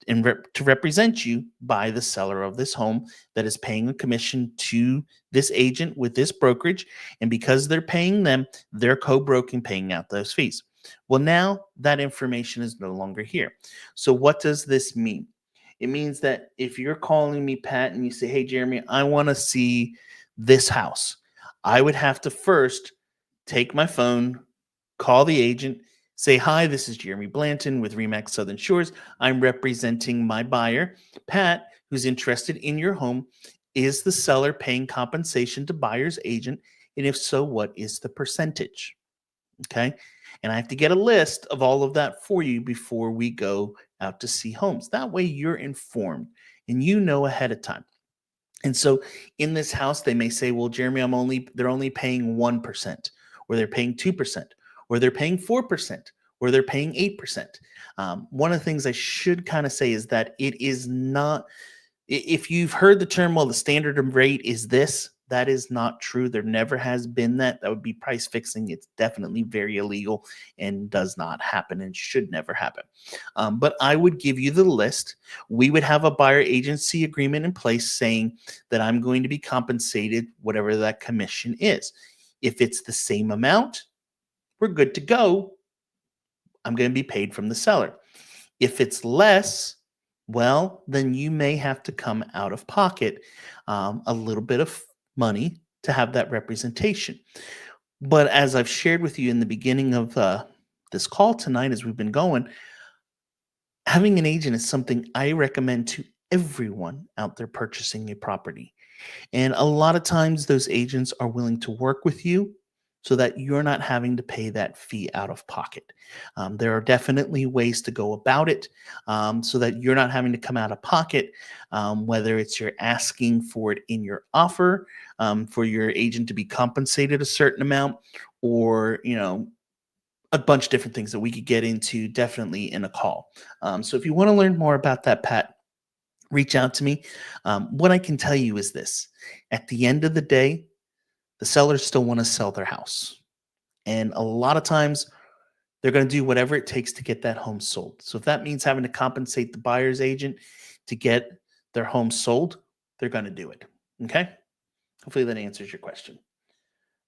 to represent you by the seller of this home that is paying a commission to this agent with this brokerage. And because they're paying them, they're co-broking, paying out those fees. Well, now that information is no longer here. So what does this mean? It means that if you're calling me, Pat, and you say, hey, Jeremy, I want to see this house, I would have to first take my phone, call the agent, say, hi, this is Jeremy Blanton with Remax Southern Shores. I'm representing my buyer, Pat, who's interested in your home. Is the seller paying compensation to buyer's agent? And if so, what is the percentage? Okay. And I have to get a list of all of that for you before we go out to see homes. That way you're informed and you know ahead of time. And so in this house, they may say, well, Jeremy, they're only paying 1%, or they're paying 2%, or they're paying 4%, or they're paying 8%. One of the things I should kind of say is that it is not, if you've heard the term, well, the standard rate is this, That is not true. There never has been that. That would be price fixing. It's definitely very illegal and does not happen and should never happen. But I would give you the list. We would have a buyer agency agreement in place saying that I'm going to be compensated whatever that commission is. If it's the same amount, we're good to go. I'm going to be paid from the seller. If it's less, well, then you may have to come out of pocket a little bit of money to have that representation. But as I've shared with you in the beginning of this call tonight, as we've been going, having an agent is something I recommend to everyone out there purchasing a property. And a lot of times, those agents are willing to work with you so that you're not having to pay that fee out of pocket. There are definitely ways to go about it so that you're not having to come out of pocket, whether it's you're asking for it in your offer for your agent to be compensated a certain amount, or, a bunch of different things that we could get into definitely in a call. So if you want to learn more about that, Pat, reach out to me. What I can tell you is this: at the end of the day, the sellers still want to sell their house. And a lot of times they're going to do whatever it takes to get that home sold. So if that means having to compensate the buyer's agent to get their home sold, they're going to do it. Okay. Hopefully that answers your question.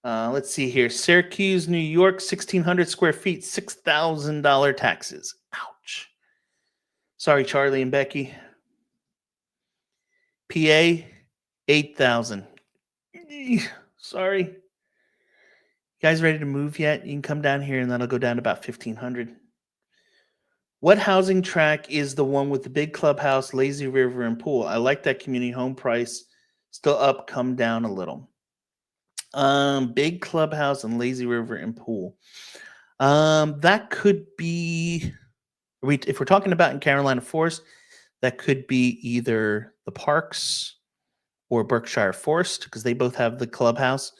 Let's see here. Syracuse, New York, 1,600 square feet, $6,000 taxes. Ouch. Sorry, Charlie and Becky. PA, 8,000. Sorry. You guys ready to move yet? You can come down here and that'll go down to about 1,500. What housing tract is the one with the big clubhouse, lazy river, and pool? I like that community. Home price still up, come down a little. Big clubhouse and lazy river and pool. That could be, if we're talking about in Carolina Forest, that could be either the Parks or Berkshire Forest, because they both have the clubhouse.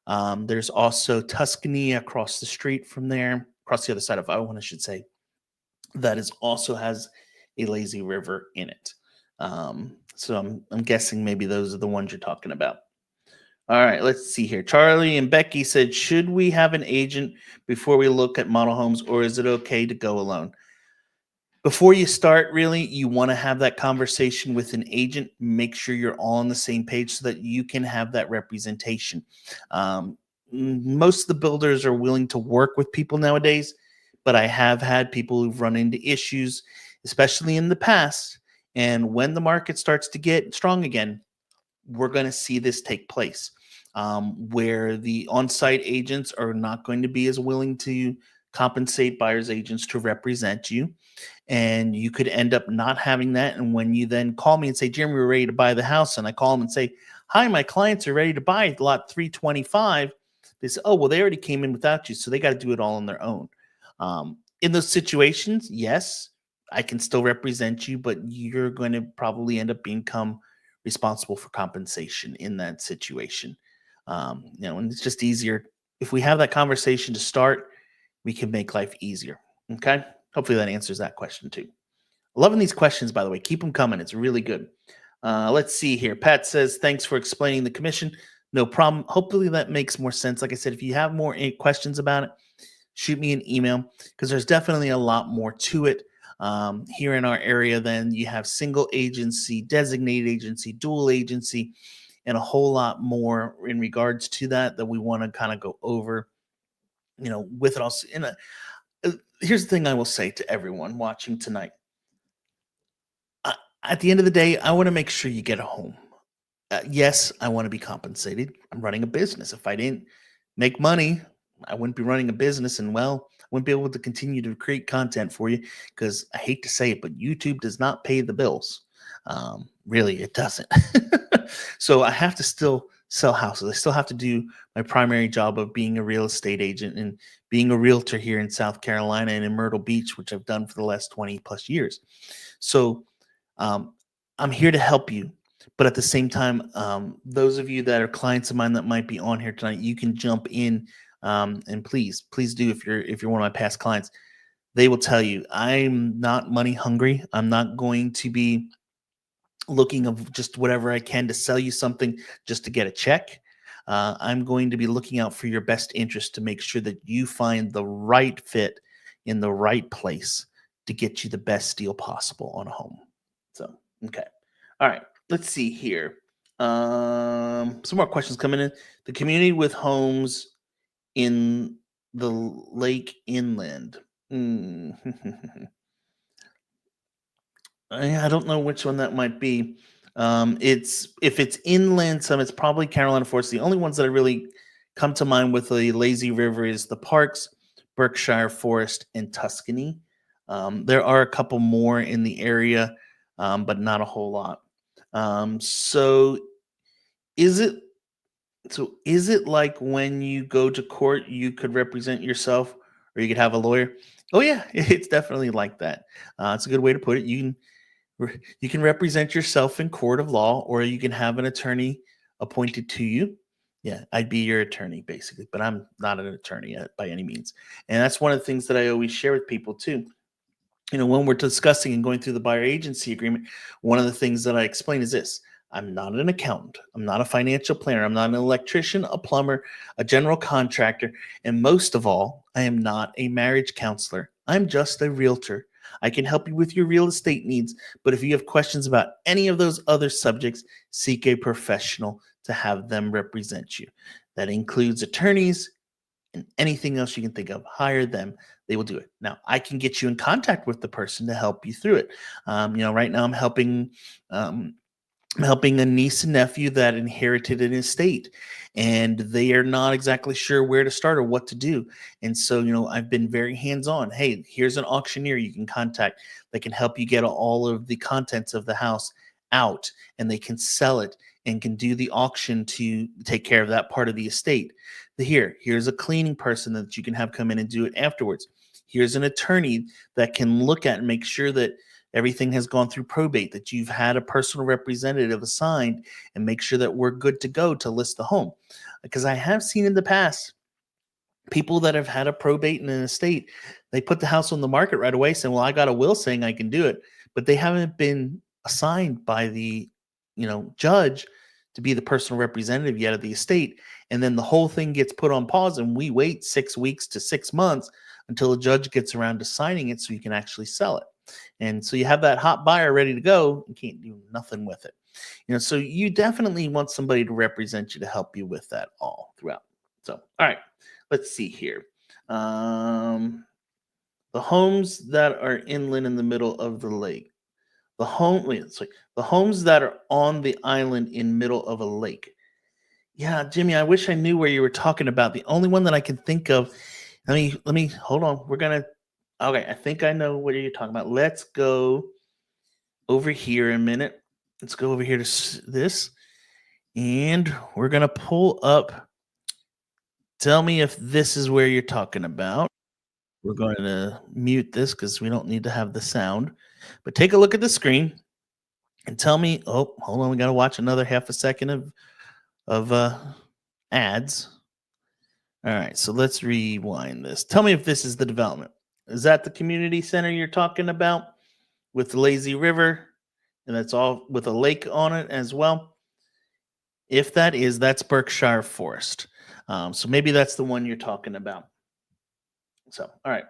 There's also Tuscany across the street from there, across the other side of Owen, I should say, that is also has a lazy river in it. So I'm guessing maybe those are the ones you're talking about. All right, let's see here. Charlie and Becky said, should we have an agent before we look at model homes, or is it okay to go alone? Before you start, really, you want to have that conversation with an agent. Make sure you're all on the same page so that you can have that representation. Most of the builders are willing to work with people nowadays, but I have had people who've run into issues, especially in the past. And when the market starts to get strong again, we're going to see this take place, where the on-site agents are not going to be as willing to compensate buyers agents to represent you. And you could end up not having that. And when you then call me and say, Jeremy, we're ready to buy the house, and I call them and say, hi, my clients are ready to buy lot 325. They say, oh, well, they already came in without you, so they got to do it all on their own. In those situations, yes, I can still represent you, but you're going to probably end up become responsible for compensation in that situation. And it's just easier if we have that conversation to start. We can make life easier. Okay. Hopefully that answers that question too. Loving these questions, by the way. Keep them coming. It's really good. Let's see here. Pat says, thanks for explaining the commission. No problem. Hopefully that makes more sense. Like I said, if you have more questions about it, shoot me an email, because there's definitely a lot more to it. Here in our area, then you have single agency, designated agency, dual agency, and a whole lot more in regards to that we want to kind of go over, with it also. Here's the thing I will say to everyone watching tonight. At the end of the day, I want to make sure you get a home. Yes, I want to be compensated. I'm running a business. If I didn't make money, I wouldn't be running a business, and I wouldn't be able to continue to create content for you, because I hate to say it, but YouTube does not pay the bills. Really, it doesn't. So I have to still sell houses. I still have to do my primary job of being a real estate agent and being a realtor here in South Carolina and in Myrtle Beach, which I've done for the last 20 plus years. So I'm here to help you. But at the same time, those of you that are clients of mine that might be on here tonight, you can jump in, and please do, if you're one of my past clients. They will tell you I'm not money hungry. I'm not going to be looking of just whatever I can to sell you something just to get a check. I'm going to be looking out for your best interest to make sure that you find the right fit in the right place to get you the best deal possible on a home. So, okay. All right. Let's see here. Some more questions coming in. The community with homes in the lake inland. Hmm. I don't know which one that might be. It's if it's inland, some it's probably Carolina Forest. The only ones that I really come to mind with the lazy river is the Parks, Berkshire Forest, and Tuscany. There are a couple more in the area, but not a whole lot. So is it is it like when you go to court, you could represent yourself, or you could have a lawyer? Oh yeah, it's definitely like that. It's a good way to put it. You can represent yourself in court of law, or you can have an attorney appointed to you. Yeah, I'd be your attorney basically, but I'm not an attorney by any means. And that's one of the things that I always share with people too. When we're discussing and going through the buyer agency agreement, one of the things that I explain is this: I'm not an accountant, I'm not a financial planner, I'm not an electrician, a plumber, a general contractor, and most of all, I am not a marriage counselor. I'm just a realtor. I can help you with your real estate needs, but if you have questions about any of those other subjects, seek a professional to have them represent you. That includes attorneys and anything else you can think of. Hire them. They will do it. Now, I can get you in contact with the person to help you through it. Right now um, I'm helping a niece and nephew that inherited an estate, and they are not exactly sure where to start or what to do. And so, I've been very hands on. Hey, here's an auctioneer you can contact that can help you get all of the contents of the house out, and they can sell it and can do the auction to take care of that part of the estate. Here's a cleaning person that you can have come in and do it afterwards. Here's an attorney that can look at and make sure that everything has gone through probate, that you've had a personal representative assigned, and make sure that we're good to go to list the home. Because I have seen in the past people that have had a probate in an estate, they put the house on the market right away saying, well, I got a will saying I can do it, but they haven't been assigned by the judge to be the personal representative yet of the estate. And then the whole thing gets put on pause, and we wait 6 weeks to 6 months until the judge gets around to signing it so you can actually sell it. And so you have that hot buyer ready to go and can't do nothing with it. So you definitely want somebody to represent you to help you with that all throughout. So, all right, let's see here. The homes that are inland in the middle of the lake. The homes that are on the island in middle of a lake. Yeah, Jimmy, I wish I knew where you were talking about. The only one that I can think of. Let me hold on. Okay, I think I know what you're talking about. Let's go over here a minute. Let's go over here to this, and we're gonna pull up. Tell me if this is where you're talking about. We're going to mute this because we don't need to have the sound. But take a look at the screen and tell me. Oh, hold on. We got to watch another half a second of ads. All right, so let's rewind this. Tell me if this is the development. Is that the community center you're talking about with the lazy river, and that's all with a lake on it as well? If that is, that's Berkshire Forest. So maybe that's the one you're talking about. So, all right.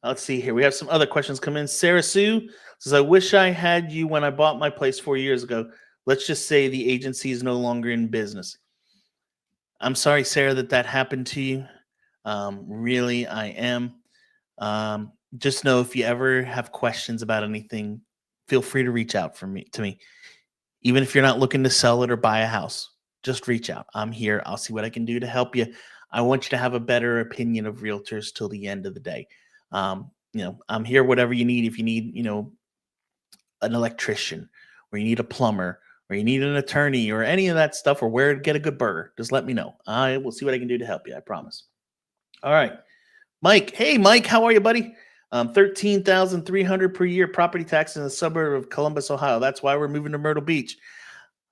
Let's see here. We have some other questions come in. Sarah Sue says, I wish I had you when I bought my place 4 years ago. Let's just say the agency is no longer in business. I'm sorry, Sarah, that happened to you. Really, I am. Just know if you ever have questions about anything, feel free to reach out to me. Even if you're not looking to sell it or buy a house, just reach out. I'm here. I'll see what I can do to help you. I want you to have a better opinion of realtors till the end of the day. I'm here, whatever you need. If you need, an electrician, or you need a plumber, or you need an attorney, or any of that stuff, or where to get a good burger, just let me know. I will see what I can do to help you. I promise. All right. Mike. Hey, Mike, how are you, buddy? $13,300 per year property tax in the suburb of Columbus, Ohio. That's why we're moving to Myrtle Beach.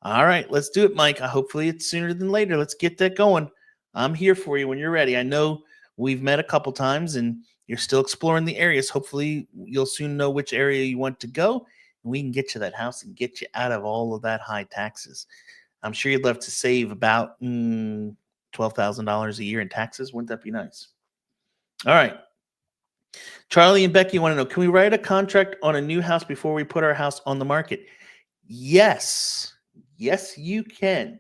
All right, let's do it, Mike. Hopefully it's sooner than later. Let's get that going. I'm here for you when you're ready. I know we've met a couple times and you're still exploring the areas. Hopefully you'll soon know which area you want to go. we can get you that house and get you out of all of that high taxes. I'm sure you'd love to save about $12,000 a year in taxes. Wouldn't that be nice? All right. Charlie and Becky want to know, can we write a contract on a new house before we put our house on the market? Yes. Yes, you can.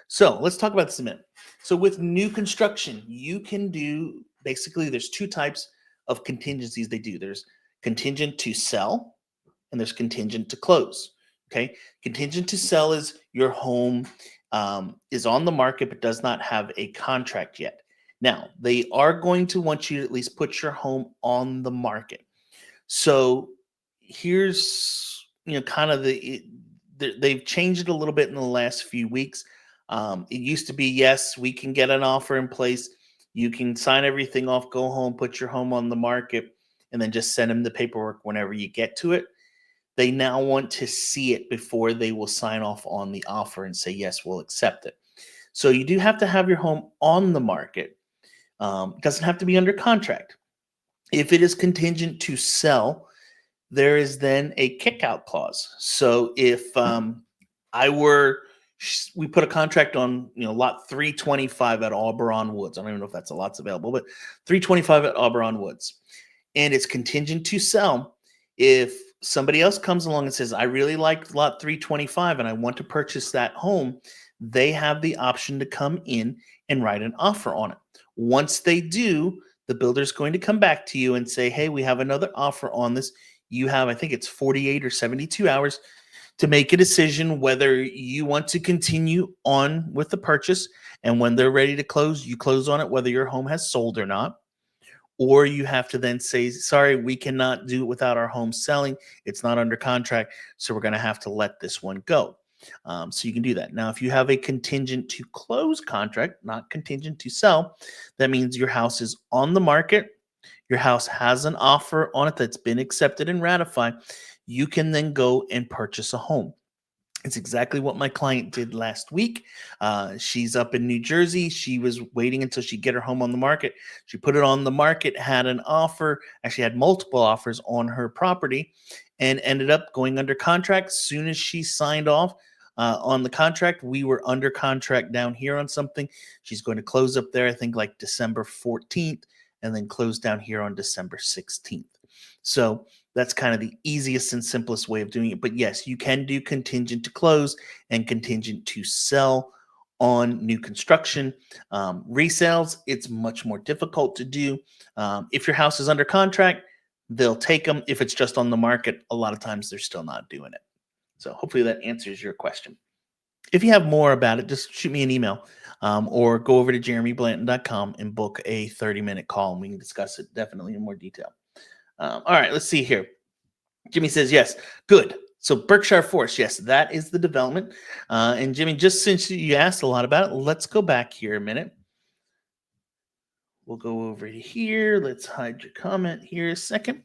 So let's talk about this a minute. So with new construction, you can do basically there's two types of contingencies they do. There's contingent to sell and there's contingent to close. Okay. Contingent to sell is your home is on the market but does not have a contract yet. Now, they are going to want you to at least put your home on the market. So here's, kind of they've changed it a little bit in the last few weeks. It used to be, yes, we can get an offer in place. You can sign everything off, go home, put your home on the market, and then just send them the paperwork whenever you get to it. They now want to see it before they will sign off on the offer and say, yes, we'll accept it. So you do have to have your home on the market. It doesn't have to be under contract. If it is contingent to sell, there is then a kick-out clause. So if we put a contract on, lot 325 at Auberon Woods. I don't even know if that's a lot's available, but 325 at Auberon Woods. And it's contingent to sell. If somebody else comes along and says, I really like lot 325 and I want to purchase that home, they have the option to come in and write an offer on it. Once they do, the builder's going to come back to you and say, hey, we have another offer on this. You have, I think it's 48 or 72 hours to make a decision whether you want to continue on with the purchase. And when they're ready to close, you close on it, whether your home has sold or not. Or you have to then say, sorry, we cannot do it without our home selling. It's not under contract, so we're going to have to let this one go. So you can do that. Now, if you have a contingent to close contract, not contingent to sell, that means your house is on the market. Your house has an offer on it that's been accepted and ratified. You can then go and purchase a home. It's exactly what my client did last week. She's up in New Jersey. She was waiting until she get her home on the market. She put it on the market, had an offer, actually had multiple offers on her property, and ended up going under contract. As soon as she signed off on the contract, we were under contract down here on something. She's going to close up there, I think like December 14th, and then close down here on December 16th. So that's kind of the easiest and simplest way of doing it. But yes, you can do contingent to close and contingent to sell on new construction. Resales, it's much more difficult to do. If your house is under contract, they'll take them. If it's just on the market, a lot of times they're still not doing it. So hopefully that answers your question. If you have more about it, just shoot me an email or go over to jeremyblanton.com and book a 30-minute call, and we can discuss it definitely in more detail. All right, let's see here. Jimmy says, yes, good. So Berkshire Forest, yes, that is the development. And Jimmy, just since you asked a lot about it, let's go back here a minute. We'll go over here. Let's hide your comment here a second.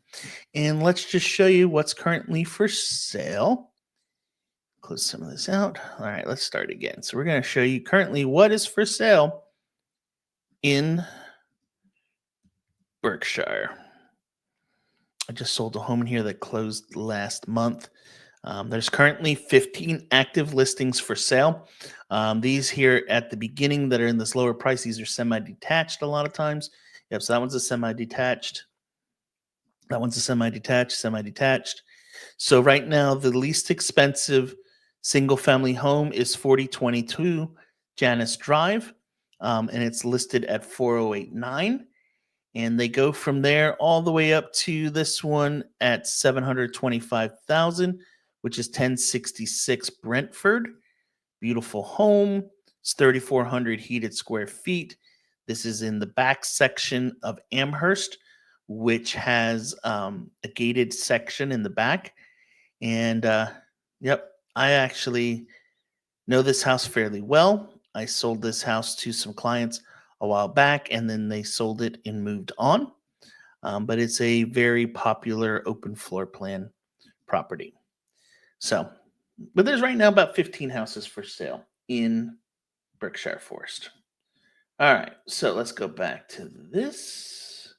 And let's just show you what's currently for sale. Close some of this out. All right, let's start again. So we're going to show you currently what is for sale in Berkshire. I just sold a home in here that closed last month. There's currently 15 active listings for sale. These here at the beginning that are in this lower price, these are semi-detached a lot of times. Yep, so that one's a semi-detached. That one's a semi-detached, semi-detached. So right now, the least expensive single-family home is 4022 Janice Drive, and it's listed at 4089. And they go from there all the way up to this one at $725,000, which is 1066 Brentford. Beautiful home. It's 3,400 heated square feet. This is in the back section of Amherst, which has a gated section in the back. And yep, I actually know this house fairly well. I sold this house to some clients a while back, and then they sold it and moved on. But it's a very popular open floor plan property. So, but there's right now about 15 houses for sale in Berkshire Forest. All right, so let's go back to this.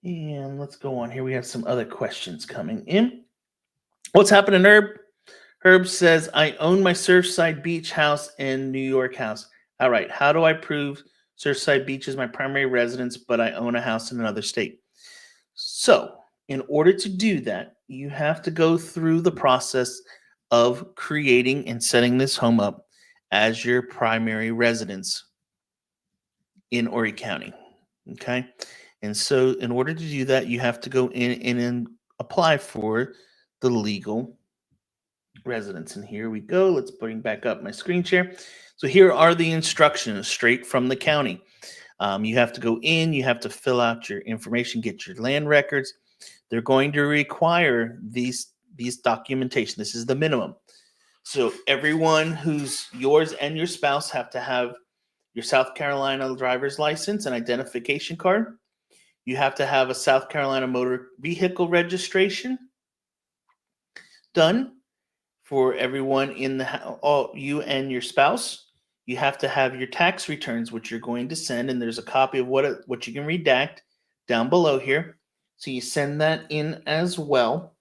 And let's go on here. We have some other questions coming in. What's happening, Herb? Herb says, I own my Surfside Beach house and New York house. All right. How do I prove Surfside Beach is my primary residence, but I own a house in another state? So, in order to do that, you have to go through the process of creating and setting this home up as your primary residence in Horry County. Okay. And so, in order to do that, you have to go in and apply for the legal residence. And here we go. Let's bring back up my screen share. So, here are the instructions straight from the county. You have to go in, you have to fill out your information, get your land records. They're going to require these documentation. This is the minimum. So everyone who's yours and your spouse have to have your South Carolina driver's license and identification card. You have to have a South Carolina motor vehicle registration done for everyone in the all you and your spouse. You have to have your tax returns, which you're going to send, and there's a copy of what you can redact down below here. So you send that in as well.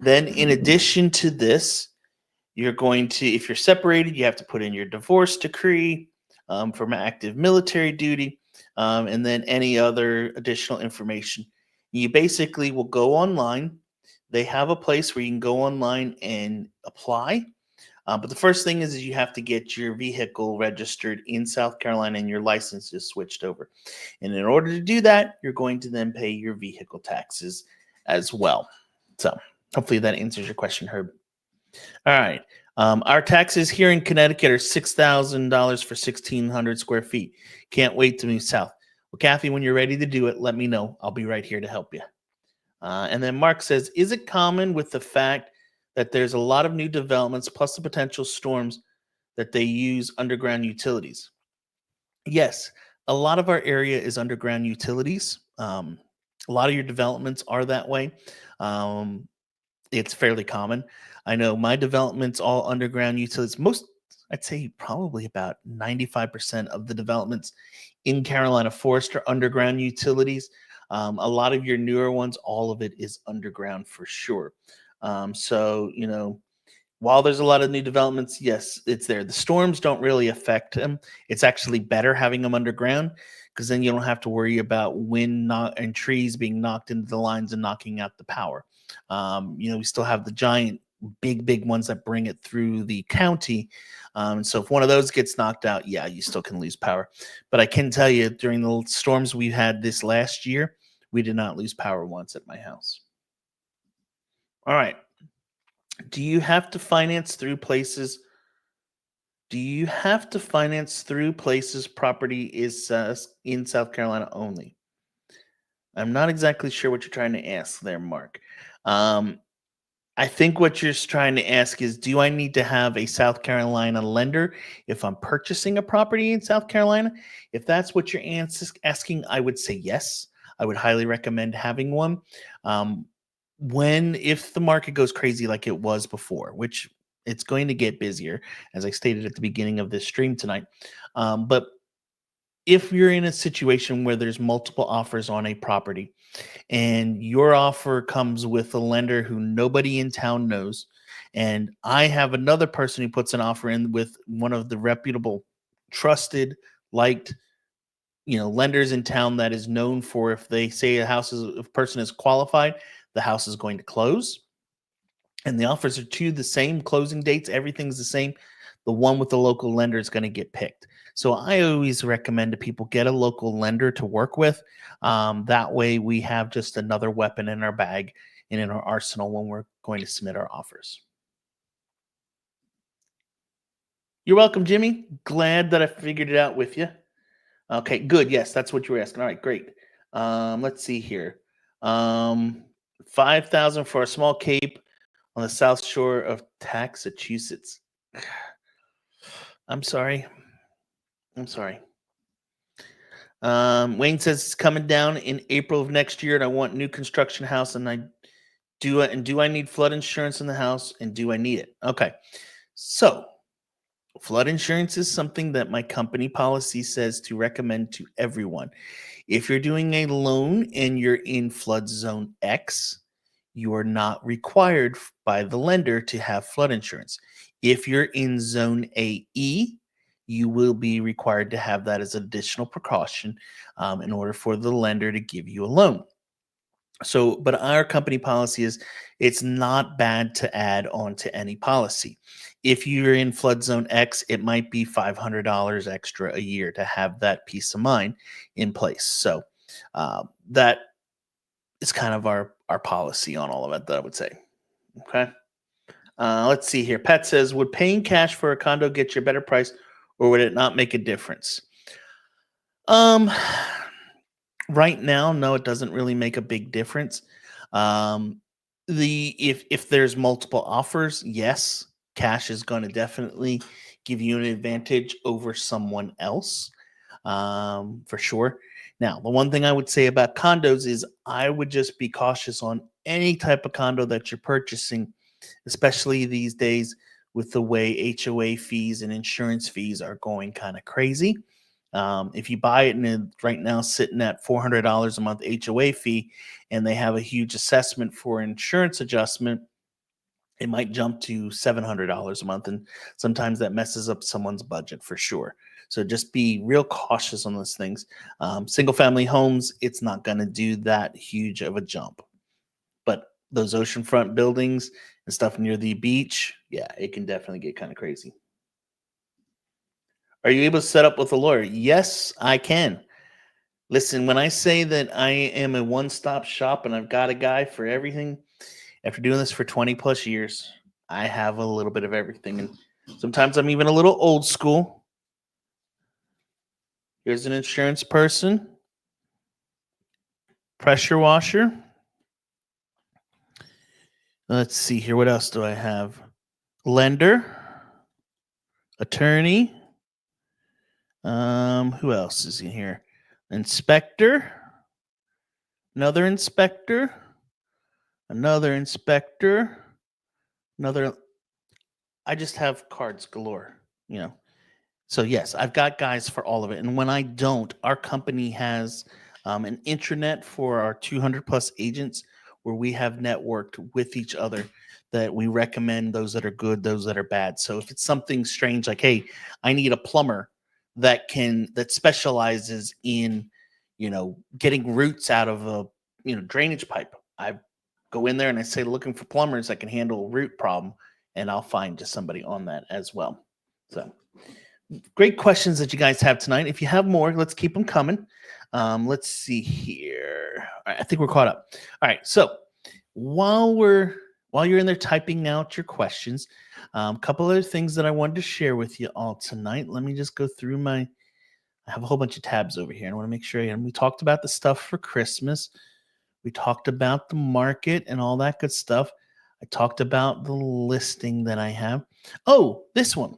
Then, in addition to this, you're going to, if you're separated, you have to put in your divorce decree from active military duty, and then any other additional information. You basically will go online. They have a place where you can go online and apply. But the first thing is you have to get your vehicle registered in South Carolina and your license is switched over. And in order to do that, you're going to then pay your vehicle taxes as well. So hopefully that answers your question, Herb. All right. Our taxes here in Connecticut are $6,000 for 1,600 square feet. Can't wait to move south. Well, Kathy, when you're ready to do it, let me know. I'll be right here to help you. And then Mark says, is it common with the fact that there's a lot of new developments plus the potential storms that they use underground utilities? Yes, a lot of our area is underground utilities. A lot of your developments are that way. Um, it's fairly common. I know my developments all underground utilities. Most, I'd say probably about 95% of the developments in Carolina Forest are underground utilities. A lot of your newer ones, all of it is underground for sure. So, while there's a lot of new developments, yes, it's there. The storms don't really affect them. It's actually better having them underground because then you don't have to worry about wind and trees being knocked into the lines and knocking out the power. We still have the giant, big ones that bring it through the county. So if one of those gets knocked out, yeah, you still can lose power. But I can tell you, during the storms we had this last year, we did not lose power once at my house. All right. Do you have to finance through places? Do you have to finance through places property is in South Carolina only? I'm not exactly sure what you're trying to ask there, Mark. I think what you're trying to ask is, do I need to have a South Carolina lender if I'm purchasing a property in South Carolina? If that's what you're asking, I would say yes. I would highly recommend having one. If the market goes crazy like it was before, which it's going to get busier, as I stated at the beginning of this stream tonight. But if you're in a situation where there's multiple offers on a property and your offer comes with a lender who nobody in town knows, and I have another person who puts an offer in with one of the reputable, trusted, liked, lenders in town that is known for, if they say a person is qualified, the house is going to close, and the offers are to the same closing dates, everything's the same, the one with the local lender is going to get picked. So I always recommend to people get a local lender to work with. That way we have just another weapon in our bag and in our arsenal when we're going to submit our offers. You're welcome, Jimmy. Glad that I figured it out with you. Okay, good. Yes, that's what you were asking. All right, great. Let's see here. 5,000 for a small cape on the south shore of Massachusetts. I'm sorry. Wayne says it's coming down in April of next year, and I want new construction house, and do I need flood insurance in the house, and do I need it? Okay, so flood insurance is something that my company policy says to recommend to everyone. If you're doing a loan and you're in flood zone X, you are not required by the lender to have flood insurance. If you're in zone AE, you will be required to have that as additional precaution in order for the lender to give you a loan. So, but our company policy is it's not bad to add on to any policy. If you're in flood zone X, it might be $500 extra a year to have that peace of mind in place. So, that is kind of our policy on all of it, that I would say. Okay. Let's see here. Pat says, would paying cash for a condo get you a better price, or would it not make a difference? Um, right now, no, it doesn't really make a big difference. Um, if there's multiple offers, yes, cash is going to definitely give you an advantage over someone else, for sure. Now, the one thing I would say about condos is I would just be cautious on any type of condo that you're purchasing, especially these days with the way HOA fees and insurance fees are going kind of crazy. If you buy it and right now sitting at $400 a month HOA fee, and they have a huge assessment for insurance adjustment, it might jump to $700 a month, and sometimes that messes up someone's budget for sure. So just be real cautious on those things. Single family homes, it's not going to do that huge of a jump, but those oceanfront buildings and stuff near the beach, yeah, it can definitely get kind of crazy. Are you able to set up with a lawyer? Yes, I can. Listen, when I say that I am a one-stop shop and I've got a guy for everything, after doing this for 20 plus years, I have a little bit of everything. And sometimes I'm even a little old school. Here's an insurance person, pressure washer. Let's see here. What else do I have? Lender, attorney. Who else is in here? Inspector, another inspector, another inspector, another. I just have cards galore, you know. So yes, I've got guys for all of it. And when I don't, our company has an intranet for our 200 plus agents where we have networked with each other that we recommend those that are good, those that are bad. So if it's something strange like, hey, I need a plumber that specializes in, getting roots out of a, drainage pipe. I go in there and I say, looking for plumbers that can handle a root problem, and I'll find just somebody on that as well. So great questions that you guys have tonight. If you have more, let's keep them coming. Let's see here. All right, I think we're caught up. All right, so while you're in there typing out your questions, a couple other things that I wanted to share with you all tonight. Let me just go through I have a whole bunch of tabs over here. And I want to make sure. We talked about the stuff for Christmas. We talked about the market and all that good stuff. I talked about the listing that I have. Oh, this one.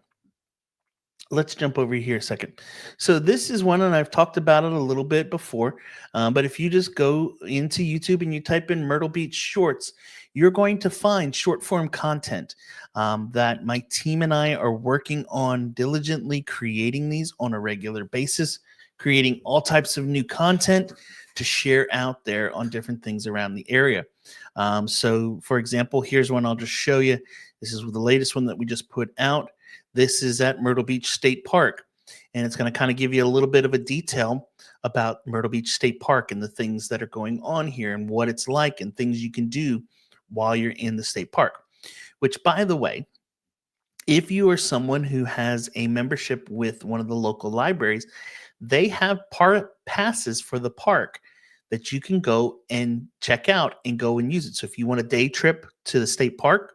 Let's jump over here a second. So this is one, and I've talked about it a little bit before, but if you just go into YouTube and you type in Myrtle Beach Shorts, you're going to find short form content that my team and I are working on diligently creating these on a regular basis, creating all types of new content to share out there on different things around the area. So for example, here's one I'll just show you. This is the latest one that we just put out. This is at Myrtle Beach State Park, and it's going to kind of give you a little bit of a detail about Myrtle Beach State Park and the things that are going on here and what it's like and things you can do while you're in the state park. Which, by the way, if you are someone who has a membership with one of the local libraries, they have passes for the park that you can go and check out and go and use it. So if you want a day trip to the state park,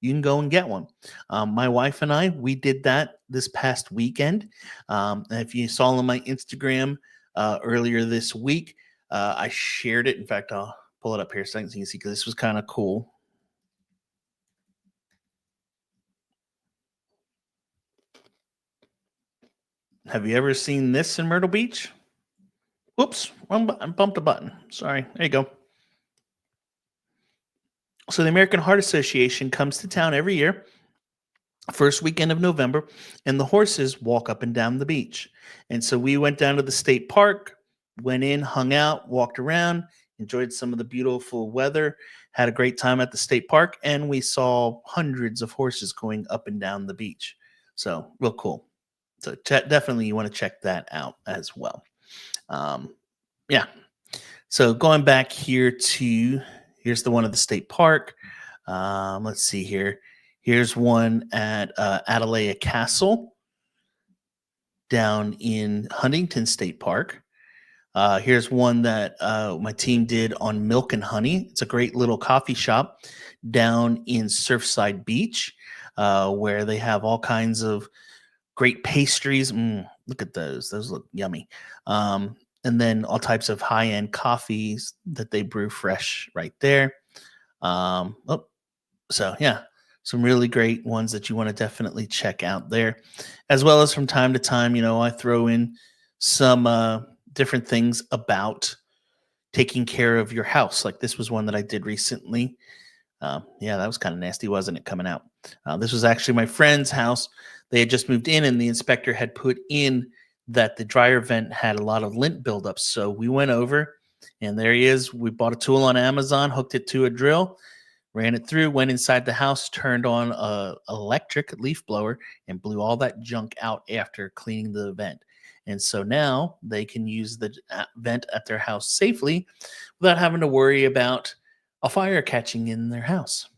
you can go and get one. My wife and I, we did that this past weekend. And if you saw on my Instagram earlier this week, I shared it. In fact, I'll pull it up here so you can see, because this was kind of cool. Have you ever seen this in Myrtle Beach? Oops, I bumped a button. Sorry. There you go. So the American Heart Association comes to town every year, first weekend of November, and the horses walk up and down the beach. And so we went down to the state park, went in, hung out, walked around, enjoyed some of the beautiful weather, had a great time at the state park, and we saw hundreds of horses going up and down the beach. So real cool. So definitely you want to check that out as well. Um, yeah. So going back here to here's the one at the state park. Let's see here. Here's one at Atalaya Castle down in Huntington State Park. Here's one that my team did on Milk and Honey. It's a great little coffee shop down in Surfside Beach, where they have all kinds of great pastries. Look at those; those look yummy. And then all types of high-end coffees that they brew fresh right there. So yeah, some really great ones that you want to definitely check out there, as well as from time to time, I throw in some different things about taking care of your house. Like this was one that I did recently. Yeah, that was kind of nasty, wasn't it? Coming out. This was actually my friend's house. They had just moved in, and the inspector had put in that the dryer vent had a lot of lint buildup. So we went over, and there he is. We bought a tool on Amazon, hooked it to a drill, ran it through, went inside the house, turned on a electric leaf blower, and blew all that junk out after cleaning the vent. And so now they can use the vent at their house safely without having to worry about a fire catching in their house.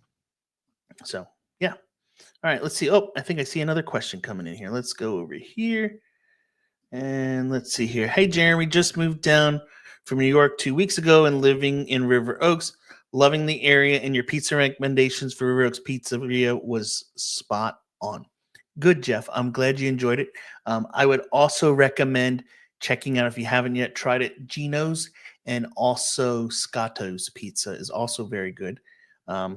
So, yeah. All right, let's see. Oh, I think I see another question coming in here. Let's go over here. And let's see here. Hey, Jeremy, just moved down from New York 2 weeks ago and living in River Oaks. Loving the area, and your pizza recommendations for River Oaks Pizzeria was spot on. Good, Jeff. I'm glad you enjoyed it. I would also recommend checking out, if you haven't yet tried it, Gino's, and also Scotto's Pizza is also very good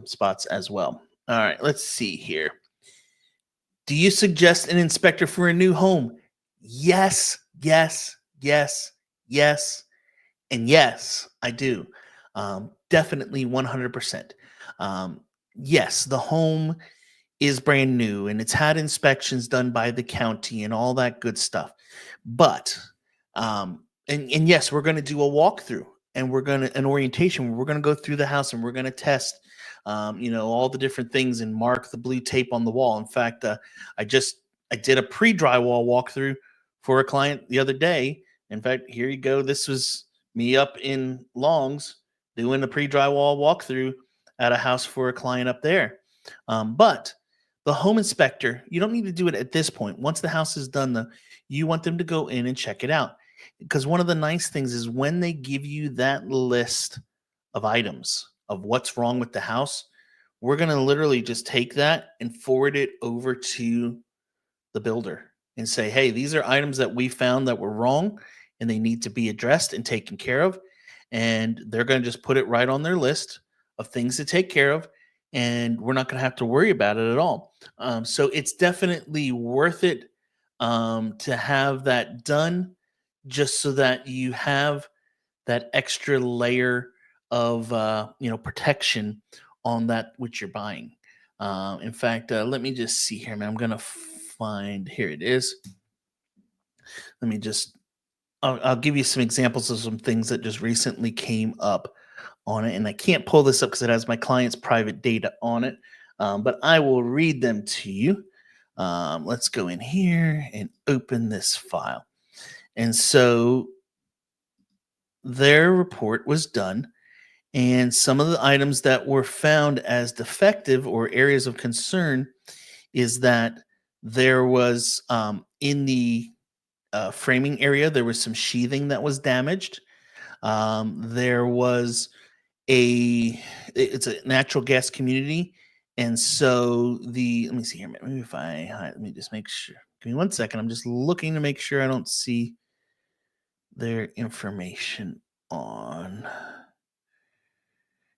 spots as well. All right, let's see here. Do you suggest an inspector for a new home? Yes, yes, yes, yes, and yes, I do. Definitely 100%. Yes, the home is brand new and it's had inspections done by the county and all that good stuff. But and yes, we're going to do a walkthrough, and we're going to an orientation where we're going to go through the house and we're going to test all the different things and mark the blue tape on the wall. In fact, I did a pre-drywall walkthrough for a client the other day. In fact, here you go. This was me up in Longs doing a pre-drywall walkthrough at a house for a client up there. But the home inspector, you don't need to do it at this point. Once the house is done, you want them to go in and check it out. Because one of the nice things is when they give you that list of items of what's wrong with the house, we're going to literally just take that and forward it over to the builder and say, hey, these are items that we found that were wrong and they need to be addressed and taken care of. And they're going to just put it right on their list of things to take care of. And we're not going to have to worry about it at all. So it's definitely worth it to have that done, just so that you have that extra layer of protection on that which you're buying. In fact, let me just see here, man. I'm going to find, here it is. Let me just, I'll give you some examples of some things that just recently came up on it. And I can't pull this up because it has my client's private data on it. But I will read them to you. Let's go in here and open this file. And so their report was done. And some of the items that were found as defective or areas of concern is that there was in the framing area, there was some sheathing that was damaged. There was it's a natural gas community. And so let me see here. Maybe if let me just make sure. Give me 1 second. I'm just looking to make sure I don't see their information on.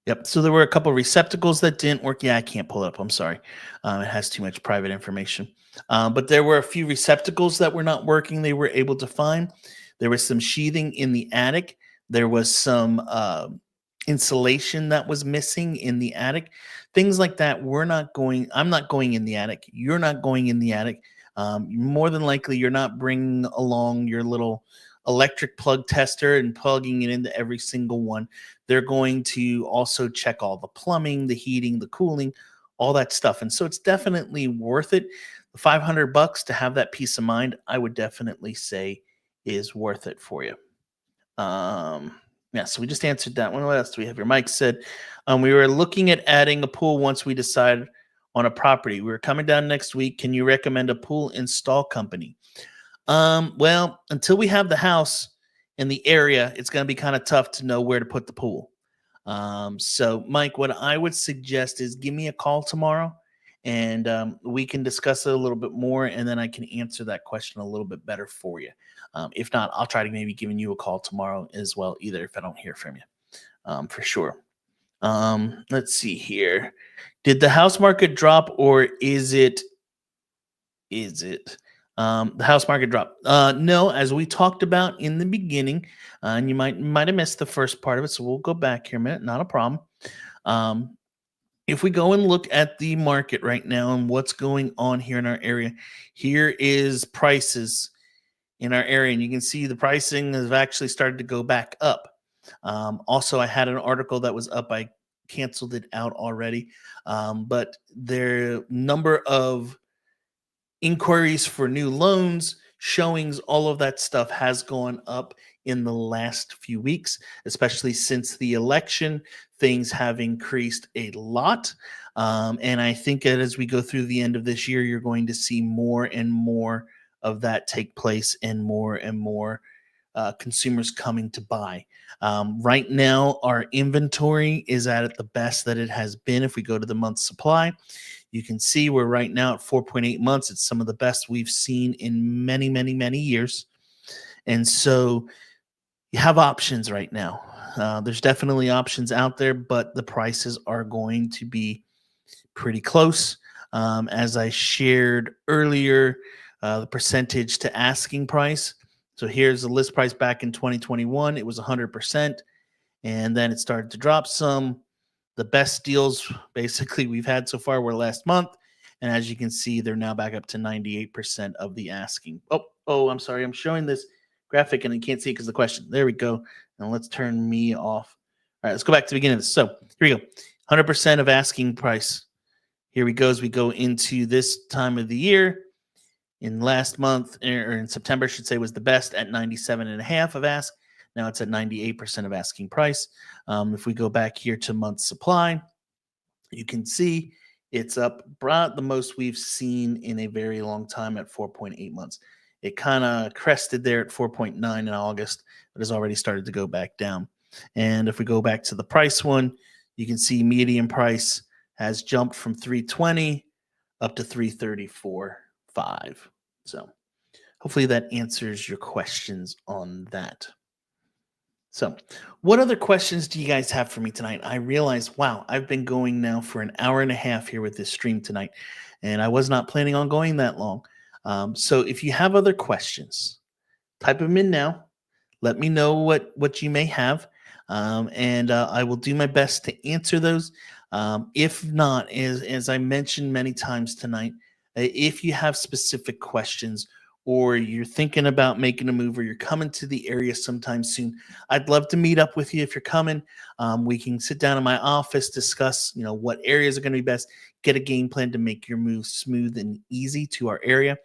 Yep. So there were a couple receptacles that didn't work. Yeah, I can't pull it up. I'm sorry. It has too much private information. But there were a few receptacles that were not working. They were able to find. There was some sheathing in the attic. There was some insulation that was missing in the attic. Things like that. I'm not going in the attic. You're not going in the attic. More than likely, you're not bringing along your little electric plug tester and plugging it into every single one. They're going to also check all the plumbing, the heating, the cooling, all that stuff. And so it's definitely worth it. The $500 to have that peace of mind, I would definitely say is worth it for you. Um, yeah, so we just answered that one. What else do we have here? Mike said, we were looking at adding a pool once we decided on a property. We were coming down next week. Can you recommend a pool install company? Well, until we have the house in the area, it's going to be kind of tough to know where to put the pool. So Mike, what I would suggest is give me a call tomorrow and we can discuss it a little bit more and then I can answer that question a little bit better for you. If not, I'll try to maybe giving you a call tomorrow as well, either if I don't hear from you, for sure. Let's see here. Did the house market drop or is it the house market drop? No, as we talked about in the beginning, and you might have missed the first part of it, so we'll go back here a minute. Not a problem. Um, if we go and look at the market right now and what's going on here in our area, here is prices in our area, and you can see the pricing has actually started to go back up. Also, I had an article that was up. I canceled it out already, but their number of inquiries for new loans, showings, all of that stuff has gone up in the last few weeks, especially since the election. Things have increased a lot. And I think that as we go through the end of this year, you're going to see more and more of that take place and more consumers coming to buy. Right now, our inventory is at the best that it has been. If we go to the month supply, you can see we're right now at 4.8 months. It's some of the best we've seen in many, many, many years. And so you have options right now. There's definitely options out there, but the prices are going to be pretty close. As I shared earlier, the percentage to asking price. So here's the list price back in 2021. It was 100%. And then it started to drop some. The best deals basically we've had so far were last month. And as you can see, they're now back up to 98% of the asking. Oh, I'm sorry. I'm showing this graphic and I can't see it because of the question. There we go. Now let's turn me off. All right, let's go back to the beginning of this. So here we go. 100% of asking price. Here we go as we go into this time of the year. In last month, or in September, I should say, was the best at 97.5 of ask. Now it's at 98% of asking price. If we go back here to month supply, you can see it's up about the most we've seen in a very long time at 4.8 months. It kind of crested there at 4.9 in August, but has already started to go back down. And if we go back to the price one, you can see median price has jumped from 320 up to 334.5. So hopefully that answers your questions on that. So what other questions do you guys have for me tonight? I realized, wow, I've been going now for an hour and a half here with this stream tonight, and I was not planning on going that long. So if you have other questions, type them in now. Let me know what you may have, and I will do my best to answer those. If not, as I mentioned many times tonight, if you have specific questions or you're thinking about making a move or you're coming to the area sometime soon, I'd love to meet up with you if you're coming. We can sit down in my office, discuss, what areas are going to be best, get a game plan to make your move smooth and easy to our area.